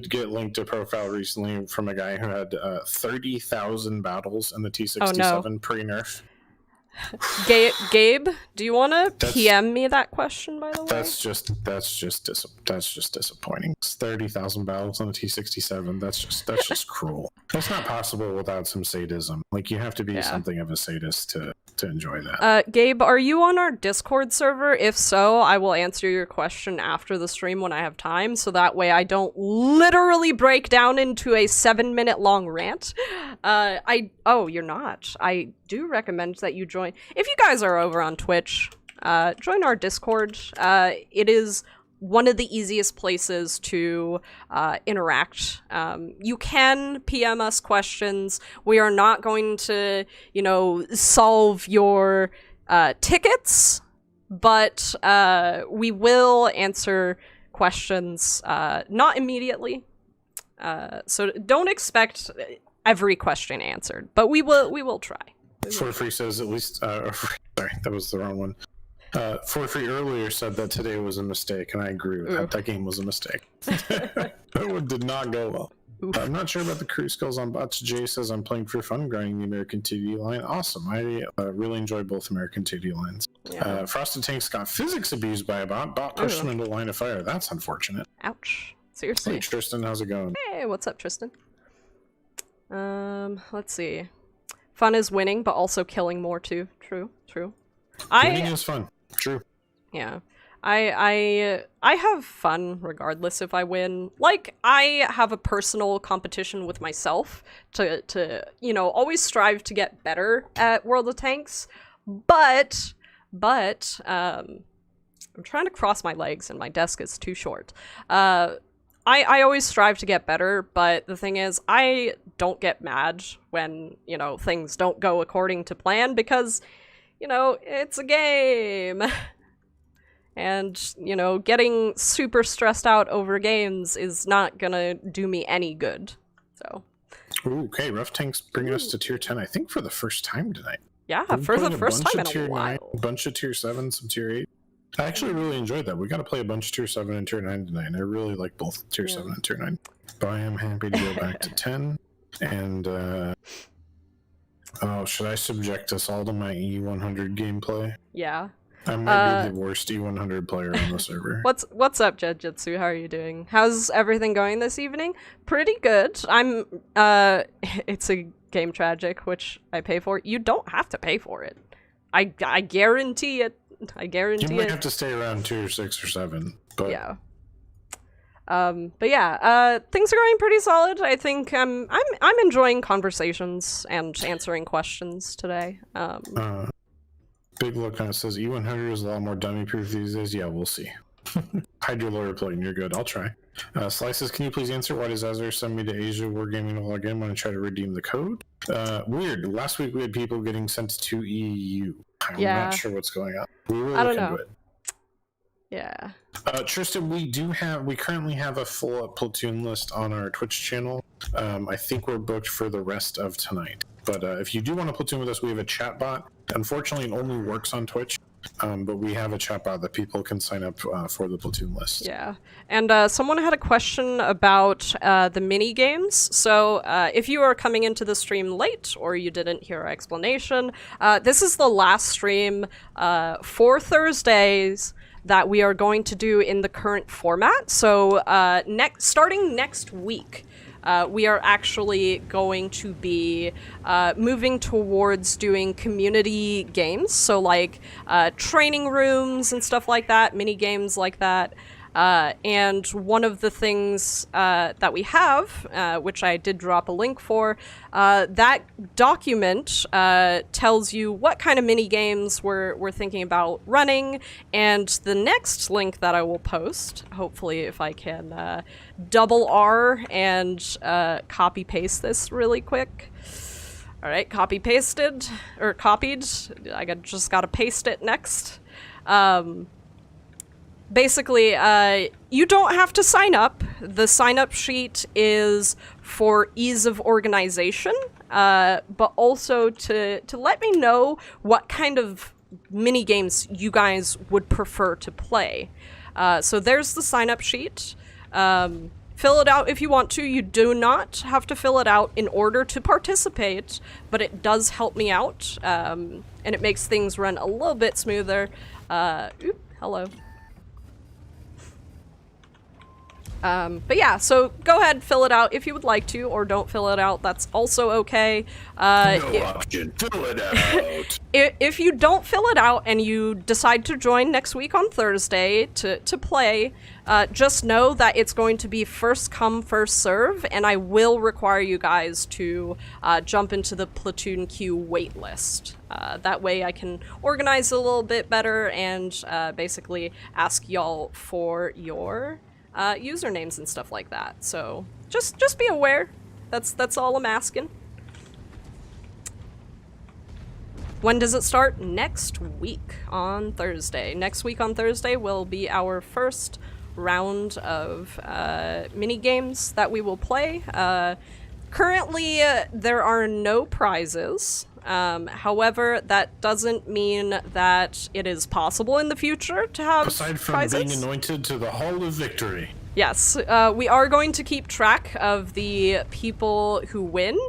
get linked to profile recently from a guy who had 30,000 battles in the T-67 pre-nerf. Gabe, do you want to PM me that question, by the way? That's just disappointing. It's 30,000 battles on a T-67. That's just cruel. That's not possible without some sadism. Like, you have to be something of a sadist to enjoy that. Gabe, are you on our Discord server? If so, I will answer your question after the stream when I have time, so that way I don't literally break down into a 7-minute long rant. Oh, you're not. I do recommend that you join. If you guys are over on Twitch, join our Discord. It is one of the easiest places to interact. You can PM us questions. We are not going to, solve your tickets, but we will answer questions not immediately. So don't expect every question answered, but we will try. For Free says at least. Sorry, that was the wrong one. For Free earlier said that today was a mistake, and I agree with that. That game was a mistake. That one did not go well. I'm not sure about the crew skills on bots. Jay says I'm playing for fun, grinding the American TD line. Awesome. I really enjoy both American TD lines. Yeah. Frosted Tanks got physics abused by a bot. Bot pushed him into line of fire. That's unfortunate. Ouch. Seriously. Hey, Tristan, how's it going? Hey, what's up, Tristan? Let's see. Fun is winning, but also killing more too. True. Winning is fun. True. Yeah. I have fun regardless if I win. Like, I have a personal competition with myself to always strive to get better at World of Tanks. But I'm trying to cross my legs and my desk is too short. I always strive to get better, but the thing is, I don't get mad when, things don't go according to plan because, it's a game. And, getting super stressed out over games is not gonna do me any good. So. Ooh, okay, Rough Tank's bringing us to tier 10, I think for the first time tonight. Yeah, for the first time in a while. A bunch of tier 7, some tier 8. I actually really enjoyed that. We got to play a bunch of tier 7 and tier 9 tonight. I really like both tier 7 and tier 9. But I am happy to go back to 10. And, should I subject us all to my E100 gameplay? Yeah. I might be the worst E100 player on the server. What's up, Jujitsu? How are you doing? How's everything going this evening? Pretty good. I'm, it's a game tragic, which I pay for. You don't have to pay for it. I guarantee it. You might have to stay around tier 6 or 7, but yeah. Things are going pretty solid. I think I'm enjoying conversations and answering questions today. Big Look kind of says E100 is a lot more dummy proof these days. Yeah, we'll see. Hide your lawyer plane. You're good. I'll try. Slices, can you please answer why does Azure send me to Asia Wargaming to log in when I try to redeem the code? Weird. Last week we had people getting sent to EU. I'm not sure what's going on. We will look into it. Yeah. Tristan, we currently have a full platoon list on our Twitch channel. I think we're booked for the rest of tonight. But if you do want to platoon with us, we have a chat bot. Unfortunately, it only works on Twitch. But we have a chat bot that people can sign up for the platoon list. Yeah. And someone had a question about the mini games. So if you are coming into the stream late or you didn't hear our explanation, this is the last stream for Thursdays that we are going to do in the current format. So starting next week, we are actually going to be moving towards doing community games, so like training rooms and stuff like that, mini games like that. And one of the things that we have, which I did drop a link for, that document tells you what kind of mini games we're thinking about running. And the next link that I will post, hopefully if I can double R and copy paste this really quick. All right, copied. I just gotta paste it next. Basically, you don't have to sign up. The sign-up sheet is for ease of organization. but also to let me know what kind of mini games you guys would prefer to play. So there's the sign-up sheet. Fill it out if you want to. You do not have to fill it out in order to participate, but it does help me out, and it makes things run a little bit smoother. Hello. But yeah, so go ahead, fill it out if you would like to, or don't fill it out, that's also okay. No option, fill it out! If you don't fill it out and you decide to join next week on Thursday to play, just know that it's going to be first come, first serve, and I will require you guys to jump into the Platoon Queue waitlist. That way I can organize a little bit better and basically ask y'all for your usernames and stuff like that. So just be aware. That's all I'm asking. When does it start? Next week on Thursday. Next week on Thursday will be our first round of mini games that we will play. Currently, there are no prizes. However, that doesn't mean that it is possible in the future to have aside from prizes. Being anointed to the Hall of Victory. Yes, we are going to keep track of the people who win.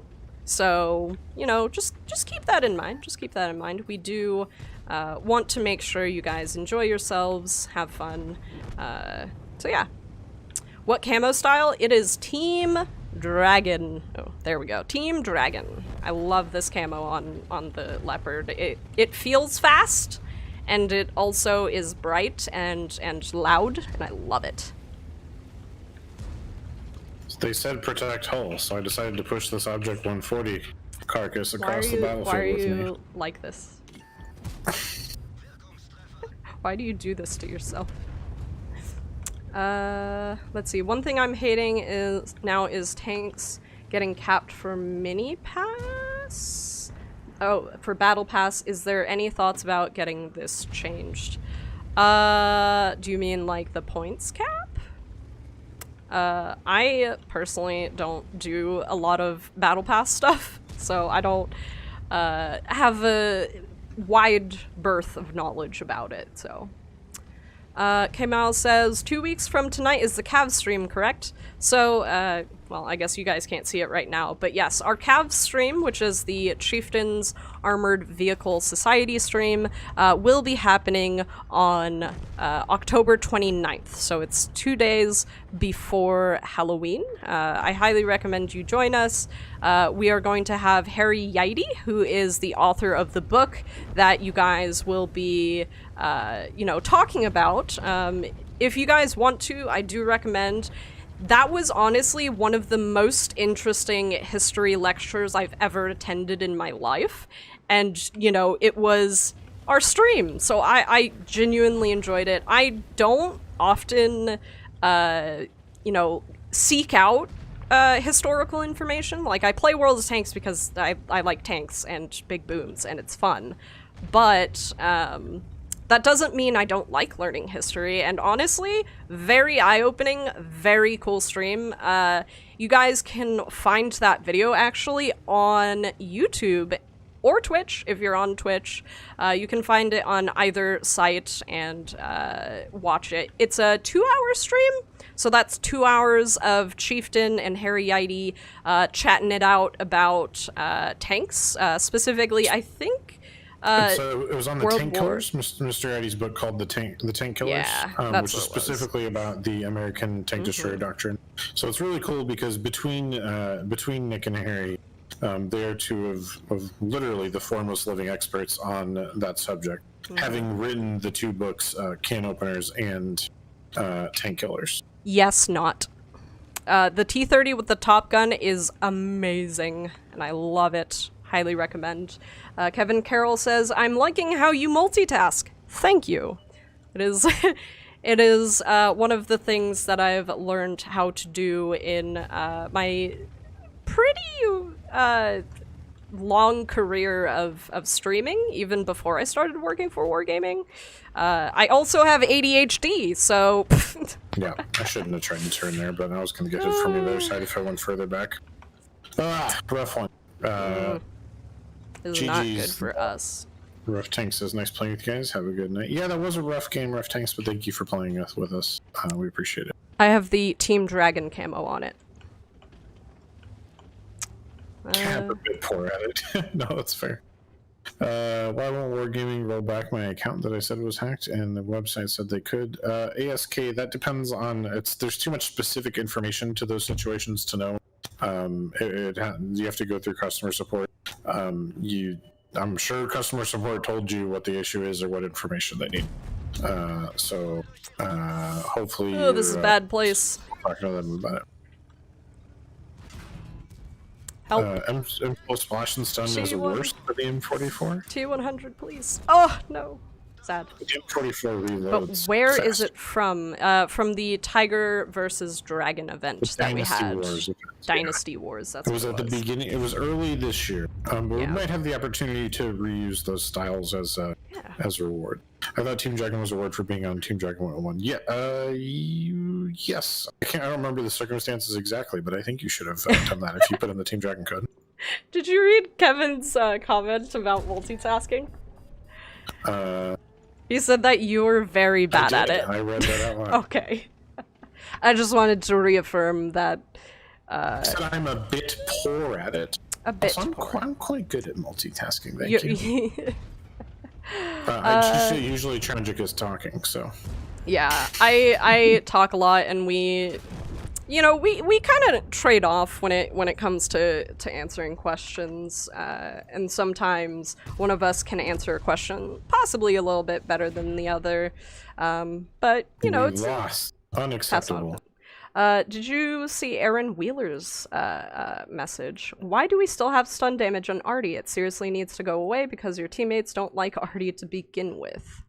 So, you know, just keep that in mind. Just keep that in mind. We do want to make sure you guys enjoy yourselves, have fun. So yeah. What camo style? It is Team Dragon. Oh, there we go. Team Dragon. I love this camo on the leopard. It feels fast, and it also is bright and loud, and I love it. They said protect hull, so I decided to push this Object 140 carcass across the battlefield with me. Why are you like this? Why do you do this to yourself? Let's see. One thing I'm hating is tanks getting capped for mini pass. Oh, for battle pass. Is there any thoughts about getting this changed? Do you mean like the points cap? I personally don't do a lot of battle pass stuff, so I don't have a wide berth of knowledge about it, so. Kemal says, 2 weeks from tonight is the Cav stream, correct? So, well, I guess you guys can't see it right now, but yes, our Cav stream, which is the Chieftains Armored Vehicle Society stream, will be happening on October 29th, so it's 2 days before Halloween. I highly recommend you join us. We are going to have Harry Yeide, who is the author of the book that you guys will be, you know, talking about. If you guys want to, I do recommend. That was honestly one of the most interesting history lectures I've ever attended in my life. And, you know, it was our stream, so I genuinely enjoyed it. I don't often, you know, seek out historical information. Like, I play World of Tanks because I like tanks and big booms, and it's fun. But, that doesn't mean I don't like learning history, and honestly, very eye-opening, very cool stream. You guys can find that video, actually, on YouTube or Twitch, if you're on Twitch. You can find it on either site and watch it. It's a 2-hour stream, so that's 2 hours of Chieftain and Harry Yeide chatting it out about tanks. Specifically, I think... it was on the World Tank War. Killers, Mr. Eddie's book called The Tank Killers, Yeah, that's which is what it was. specifically about the American tank destroyer doctrine. So it's really cool because between Nick and Harry, they're two of literally the foremost living experts on that subject, having written the 2 books, Can Openers and Tank Killers. Yes, not. The T-30 with the Top Gun is amazing, and I love it. Highly recommend. Kevin Carroll says, I'm liking how you multitask. Thank you. It is it is one of the things that I've learned how to do in my pretty long career of streaming, even before I started working for Wargaming. I also have ADHD, so... Yeah, I shouldn't have tried to turn there, but I was going to get it from the other side if I went further back. Rough one. Is not good GG's. for us. Rough Tank says, nice playing with you guys. Have a good night. Yeah, that was a rough game, Rough Tanks, but thank you for playing with us. We appreciate it. I have the Team Dragon camo on it. I'm a bit poor at it. No, that's fair. Why won't Wargaming roll back my account that I said was hacked? And the website said they could. ASK, that depends on... There's too much specific information to those situations to know. You have to go through customer support. I'm sure customer support told you what the issue is or what information they need. Hopefully... Oh, this is a bad place. Talking to them about it. Help. Impulse Splash and Stun is worse for the M44. T100, please. Oh, no. Sad. The M44 reloads. But where fast. is it from? From the Tiger versus Dragon event that we had. Dynasty Wars. That's it was what at the beginning. It was early this year. We might have the opportunity to reuse those styles as a reward. I thought Team Dragon was a reward for being on Team Dragon 101. Yeah. Yes. I don't remember the circumstances exactly, but I think you should have done that if you put in the Team Dragon code. Did you read Kevin's comment about multitasking? He said that you were very bad at it. I read that out loud. Okay. I just wanted to reaffirm that. I said I'm a bit poor at it. A bit poor. I'm quite good at multitasking, thank you. Usually Tragic is talking, so... Yeah, I talk a lot, and we kind of trade off when it comes to answering questions, and sometimes one of us can answer a question possibly a little bit better than the other, but it's lost. Unacceptable. Did you see Aaron Wheeler's message? Why do we still have stun damage on Artie? It seriously needs to go away because your teammates don't like Artie to begin with.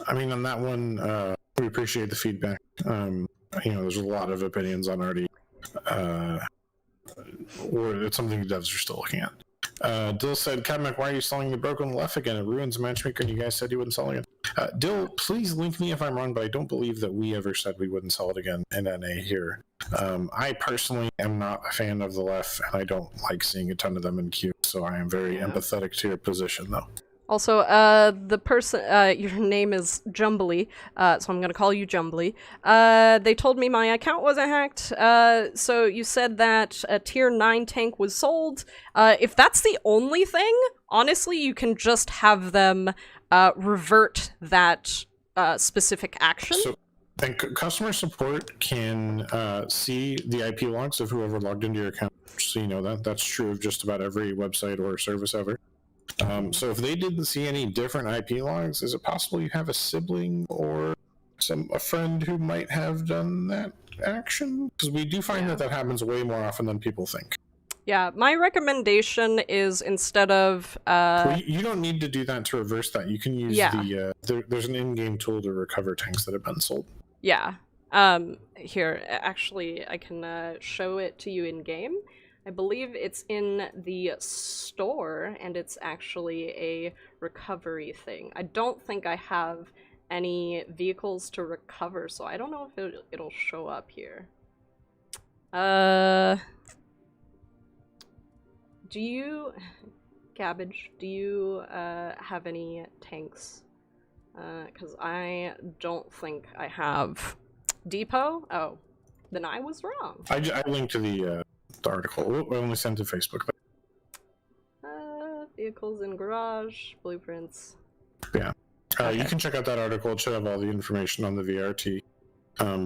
I mean, on that one, we appreciate the feedback. There's a lot of opinions on Artie. Or it's something the devs are still looking at. Dill said, Cadmac, why are you selling the Broken Left again? It ruins Matchmaker, and you guys said you wouldn't sell it again. Dill, please link me if I'm wrong, but I don't believe that we ever said we wouldn't sell it again in NA here. I personally am not a fan of the Left, and I don't like seeing a ton of them in queue, so I am very empathetic to your position, though. Also, the person, your name is Jumbly, so I'm gonna call you Jumbly. They told me my account wasn't hacked, so you said that a tier 9 tank was sold. If that's the only thing, honestly, you can just have them revert that specific action. And customer support can see the IP logs of whoever logged into your account, so you know that's true of just about every website or service ever. So if they didn't see any different IP logs, is it possible you have a sibling or a friend who might have done that action? Because we do find that happens way more often than people think. Yeah, my recommendation is instead of... you don't need to do that to reverse that. You can use there's an in-game tool to recover tanks that have been sold. Yeah. Here, actually, I can show it to you in-game. I believe it's in the store, and it's actually a recovery thing. I don't think I have any vehicles to recover, so I don't know if it'll show up here. Do you... Cabbage, do you have any tanks? Because I don't think I have. Depot? Oh, then I was wrong. I linked to the article. I only sent to Facebook. Vehicles in garage, blueprints. Yeah. You can check out that article. It should have all the information on the VRT.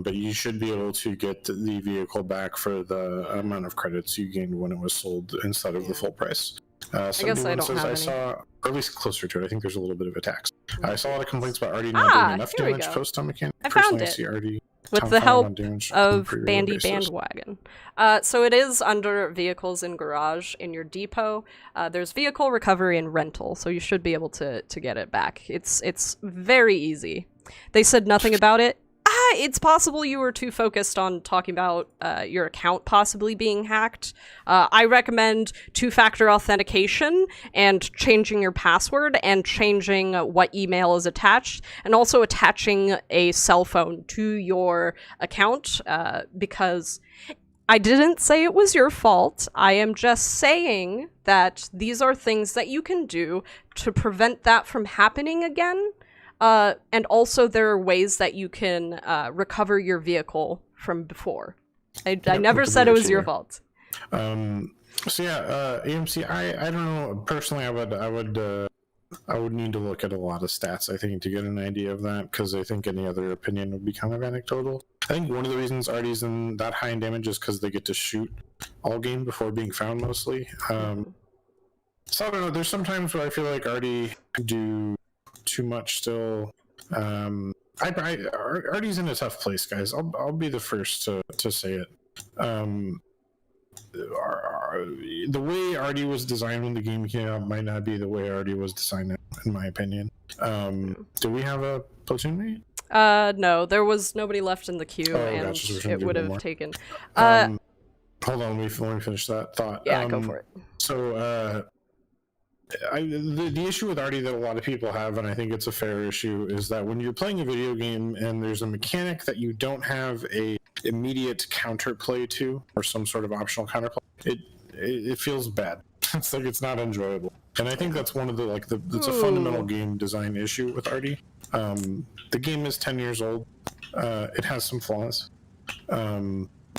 But you should be able to get the vehicle back for the amount of credits you gained when it was sold instead of the full price. I guess I don't have any. Saw, or at least closer to it, I think there's a little bit of a tax. I saw a lot of complaints about Artie not doing enough damage post-on mechanic. I found it. See Artie with the help of Bandy Bandwagon. So it is under Vehicles in Garage in your depot. There's Vehicle Recovery and Rental, so you should be able to get it back. It's very easy. They said nothing about it. It's possible you were too focused on talking about your account possibly being hacked. I recommend two-factor authentication and changing your password and changing what email is attached, and also attaching a cell phone to your account, because I didn't say it was your fault. I am just saying that these are things that you can do to prevent that from happening again. And also there are ways that you can recover your vehicle from before. I never said it was your fault. So yeah, AMC, I don't know. Personally, I would need to look at a lot of stats, I think, to get an idea of that, because I think any other opinion would be kind of anecdotal. I think one of the reasons Artie's in that high in damage is because they get to shoot all game before being found, mostly. So I don't know. There's some times where I feel like Artie do too much still. Artie's in a tough place, guys. I'll be the first to say it. The way Artie was designed when the game came out might not be the way Artie was designed now, in my opinion. Do we have a platoon mate? No, there was nobody left in the queue, and gotcha. it would have taken. Hold on, let me finish that thought. Yeah, go for it. So, the issue with Artie that a lot of people have, and I think it's a fair issue, is that when you're playing a video game and there's a mechanic that you don't have a immediate counterplay to, or some sort of optional counterplay, it feels bad. It's like it's not enjoyable, and I think that's one of it's a fundamental game design issue with Artie. The game is 10 years old. It has some flaws.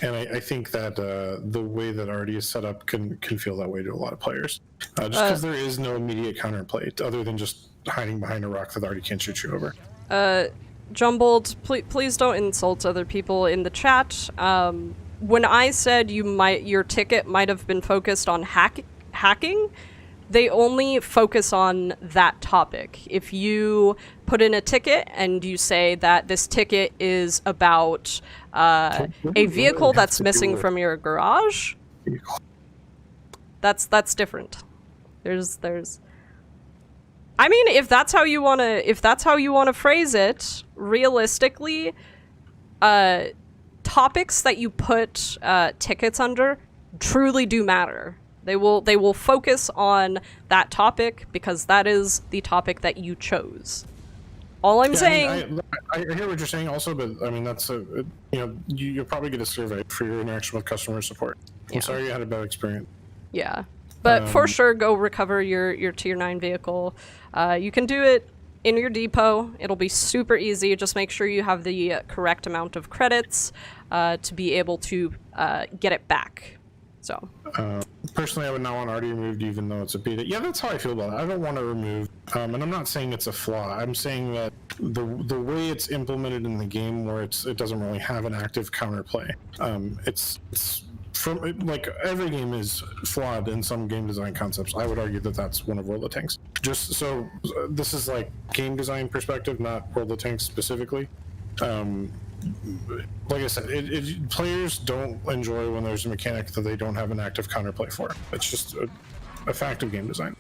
And I think that the way that Artie is set up can feel that way to a lot of players. Just because there is no immediate counterplay other than just hiding behind a rock that Artie can't shoot you over. Jumbled, please don't insult other people in the chat. When I said your ticket might have been focused on hacking, they only focus on that topic. If you put in a ticket and you say that this ticket is about a vehicle that's missing from your garage, that's different. There's I mean, if that's how you want to phrase it, realistically, topics that you put tickets under truly do matter. They will focus on that topic because that is the topic that you chose. All I'm saying. I hear what you're saying also, but I mean that's you'll probably get a survey for your interaction with customer support. I'm sorry you had a bad experience. Yeah, but for sure, go recover your tier 9 vehicle. You can do it in your depot. It'll be super easy. Just make sure you have the correct amount of credits to be able to get it back. So. Personally, I would not want Artie removed, even though it's a beta. Yeah, that's how I feel about it. I don't want to remove, and I'm not saying it's a flaw. I'm saying that the way it's implemented in the game, where it doesn't really have an active counterplay. It's from like every game is flawed in some game design concepts. I would argue that that's one of World of Tanks. Just so this is like game design perspective, not World of Tanks specifically. Like I said, players don't enjoy when there's a mechanic that they don't have an active counterplay for. It's just a fact of game design.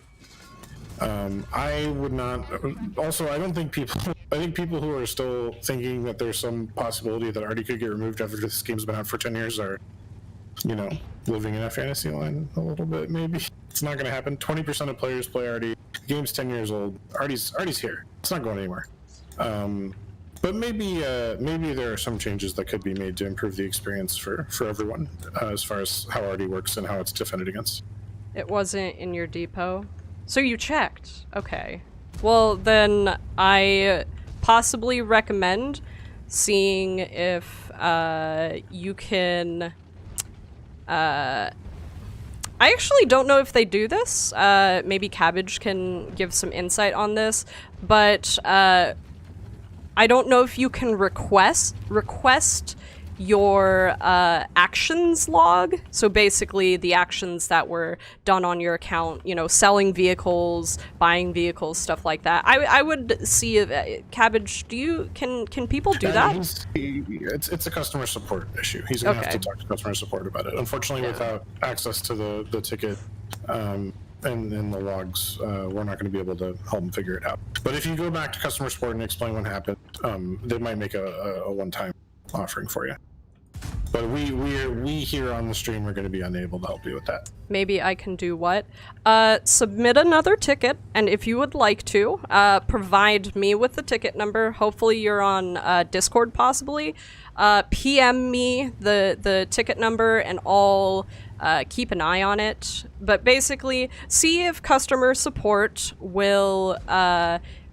I would not. Also, I think people who are still thinking that there's some possibility that Artie could get removed after this game's been out for 10 years are, living in a fantasy land a little bit. Maybe it's not going to happen. 20% of players play Artie. The game's 10 years old. Artie's here. It's not going anywhere. But maybe there are some changes that could be made to improve the experience for everyone as far as how Artie works and how it's defended against. It wasn't in your depot? So you checked. Okay. Well, then I possibly recommend seeing if you can... I actually don't know if they do this. Maybe Cabbage can give some insight on this, but... I don't know if you can request your actions log. So basically the actions that were done on your account, selling vehicles, buying vehicles, stuff like that. I would see if, Cabbage, can people do that? It's a customer support issue. He's going to have to talk to customer support about it. Unfortunately, without access to the ticket, and the logs, we're not going to be able to help them figure it out. But if you go back to customer support and explain what happened, they might make a one-time offering for you. But we here on the stream are going to be unable to help you with that. Maybe I can do what? Submit another ticket, and if you would like to, provide me with the ticket number. Hopefully you're on Discord, possibly. PM me the ticket number, and I'll keep an eye on it. But basically, see if customer support will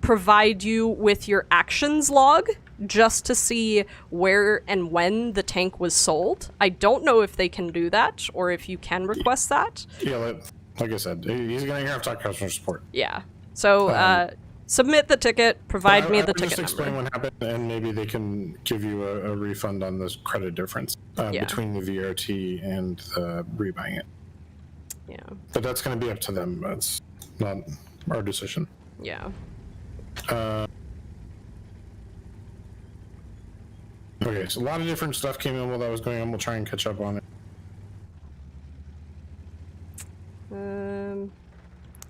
provide you with your actions log, just to see where and when the tank was sold. I don't know if they can do that, or if you can request that. Yeah, like I said, he's going to have to talk customer support. Yeah. So, submit the ticket, provide me the ticket just explain number. what happened, and maybe they can give you a refund on this credit difference between the VRT and rebuying it. Yeah. But that's going to be up to them. That's not our decision. Yeah. Okay, so a lot of different stuff came in while that was going on. We'll try and catch up on it.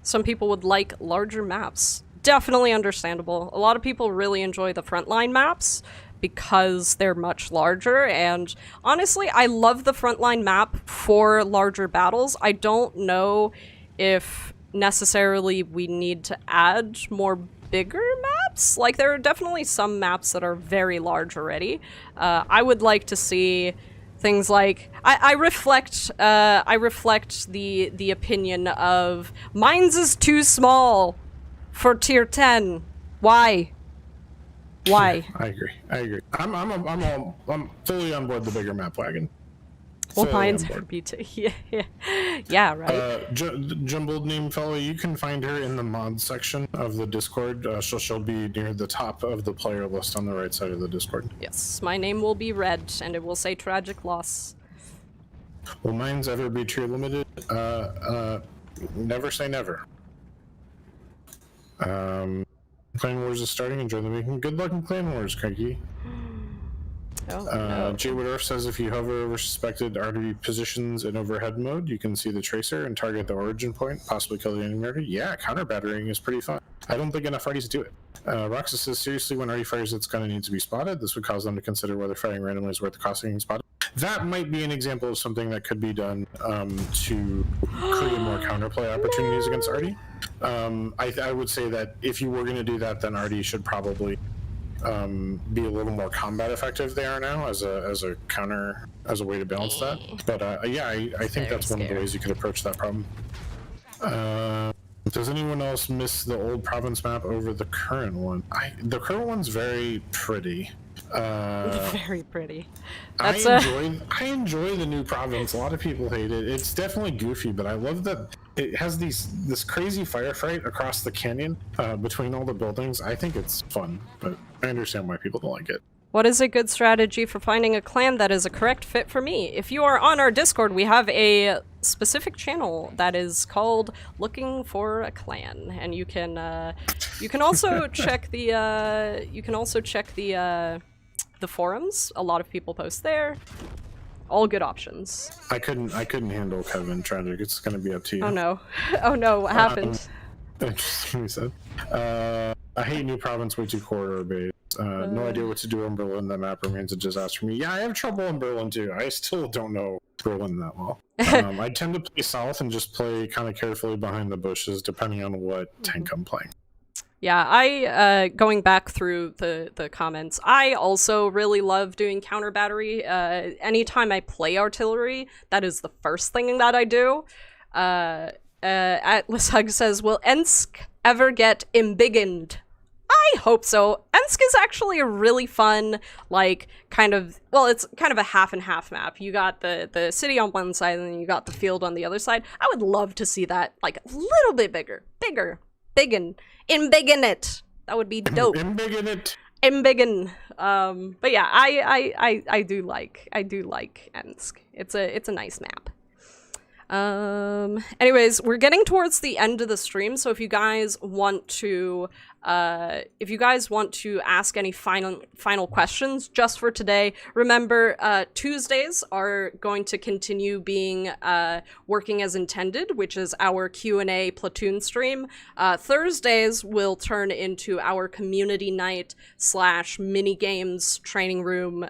Some people would like larger maps. Definitely understandable. A lot of people really enjoy the frontline maps because they're much larger, and honestly, I love the frontline map for larger battles. I don't know if necessarily we need to add more bigger maps. Like, there are definitely some maps that are very large already. I would like to see things like I reflect the opinion of mines is too small for tier 10. Why? Why? I agree. I'm fully on board the bigger map wagon. Well, mine's RB2. Yeah, right. Jumbled name fellow, you can find her in the mod section of the Discord. She'll be near the top of the player list on the right side of the Discord. Yes, my name will be red, and it will say tragic loss. Will mines ever be tier limited? Never say never. Clan Wars is starting. Enjoy the making. Good luck in Clan Wars, Cranky. No. Jay Woodorf says if you hover over suspected RD positions in overhead mode, you can see the tracer and target the origin point, possibly kill the enemy RD. Yeah, counter battering is pretty fun. I don't think enough RDs do it. Roxas says seriously, when RD fires, it's going to need to be spotted. This would cause them to consider whether firing randomly is worth the cost of getting spotted. That might be an example of something that could be done to create more counterplay opportunities against RD. I would say that if you were going to do that, then RD should probably be a little more combat effective they are now as a counter, as a way to balance that. But yeah, I think that's one of the ways you could approach that problem. Does anyone else miss the old province map over the current one? The current one's very pretty. Very pretty. I enjoy the new province. A lot of people hate it. It's definitely goofy, but I love that it has this crazy firefight across the canyon between all the buildings. I think it's fun, but I understand why people don't like it. What is a good strategy for finding a clan that is a correct fit for me? If you are on our Discord, we have a specific channel that is called Looking for a Clan, and you can also check the forums. A lot of people post there. All good options. I couldn't handle Kevin Tragic. It's gonna be up to you. Oh no. Oh no, what happened? Interesting, he said. I hate new province, way too corridor based. No idea what to do in Berlin. That map remains a disaster for me. Yeah, I have trouble in Berlin too. I still don't know Berlin that well. I tend to play south and just play kind of carefully behind the bushes, depending on what tank I'm playing. Yeah, I going back through the comments, I also really love doing counter battery. Anytime I play artillery, that is the first thing that I do. Atlas Hug says, will Ensk ever get embiggened? I hope so. Ensk is actually a really fun, like, it's kind of a half and half map. You got the city on one side and then you got the field on the other side. I would love to see that, like, a little bit bigger, embiggen it. That would be dope. Embiggen. But yeah, I do like Ensk. It's a nice map. Anyways, we're getting towards the end of the stream, so if you guys want to ask any final questions just for today, remember Tuesdays are going to continue being working as intended, which is our Q&A Platoon stream. Thursdays will turn into our community night / mini games training room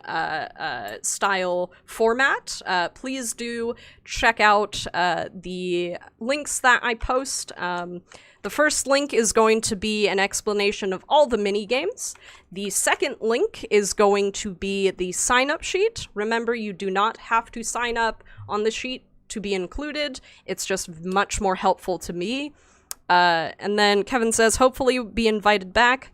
style format. Please do check out the links that I post. The first link is going to be an explanation of all the mini games. The second link is going to be the sign-up sheet. Remember, you do not have to sign up on the sheet to be included. It's just much more helpful to me. And then Kevin says, hopefully be invited back.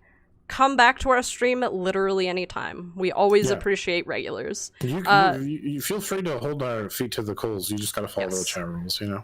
Come back to our stream at literally any time. We always appreciate regulars. You feel free to hold our feet to the coals. You just gotta follow the chat rules, you know?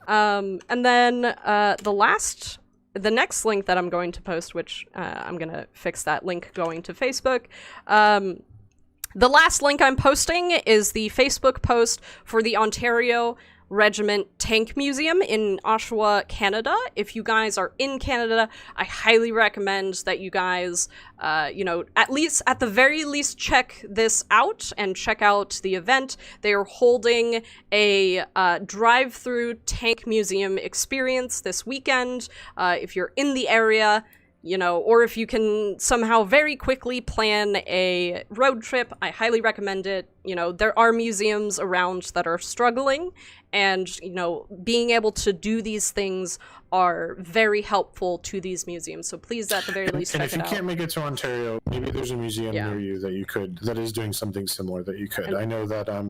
And then the next link that I'm going to post, which I'm going to fix that link going to Facebook. The last link I'm posting is the Facebook post for the Ontario Regiment Tank Museum in Oshawa, Canada. If you guys are in Canada, I highly recommend that you guys, at the very least, check this out and check out the event. They are holding a drive-through tank museum experience this weekend. If you're in the area, or if you can somehow very quickly plan a road trip, I highly recommend it. There are museums around that are struggling, and, being able to do these things are very helpful to these museums. So please, at the very least, check it out. And if you can't make it to Ontario, maybe there's a museum near you that is doing something similar that you could. I know that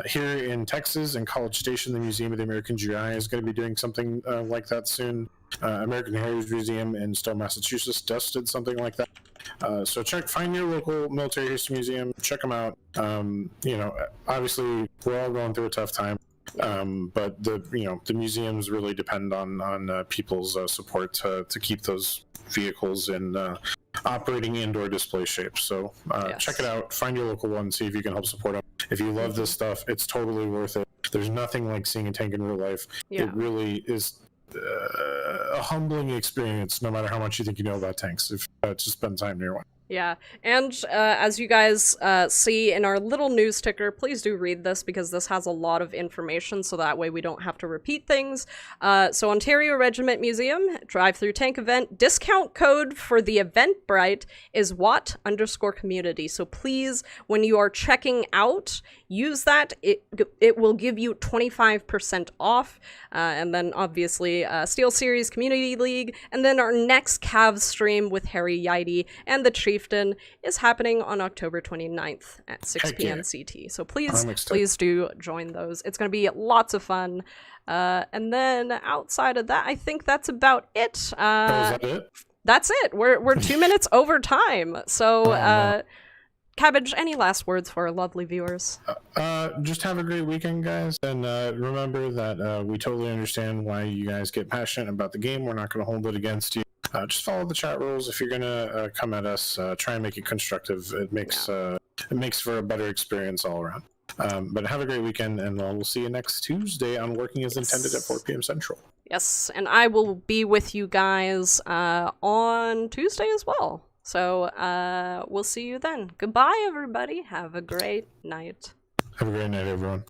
here in Texas, in College Station, the Museum of the American GI is going to be doing something like that soon. American Heritage Museum in Stowe, Massachusetts just did something like that. So find your local military history museum, check them out. Obviously we're all going through a tough time, but the museums really depend on people's support to keep those vehicles in operating indoor display shape. So check it out, find your local one, see if you can help support them. If you love this stuff, it's totally worth it. There's nothing like seeing a tank in real life. It really is a humbling experience, no matter how much you think you know about tanks, if to spend time near one. Yeah, and as you guys see in our little news ticker, please do read this because this has a lot of information, so that way we don't have to repeat things. So Ontario Regiment Museum, drive-through tank event, discount code for the Eventbrite is @Watt_community. So please, when you are checking out, use that. It will give you 25% off. And then obviously Steel Series Community League, and then our next Cavs stream with Harry Yidy and the Chieftain is happening on October 29th at 6 p.m. CT. So please do join those. It's going to be lots of fun. And then outside of that, I think that's about it. Is that it? That's it. We're 2 minutes over time. So Cabbage, any last words for our lovely viewers? Just have a great weekend, guys, and remember that we totally understand why you guys get passionate about the game. We're not going to hold it against you. Just follow the chat rules. If you're going to come at us, try and make it constructive. It makes for a better experience all around. But have a great weekend, and we'll see you next Tuesday on Working as Intended at 4 p.m. Central. Yes, and I will be with you guys on Tuesday as well. So we'll see you then. Goodbye, everybody. Have a great night. Have a great night, everyone.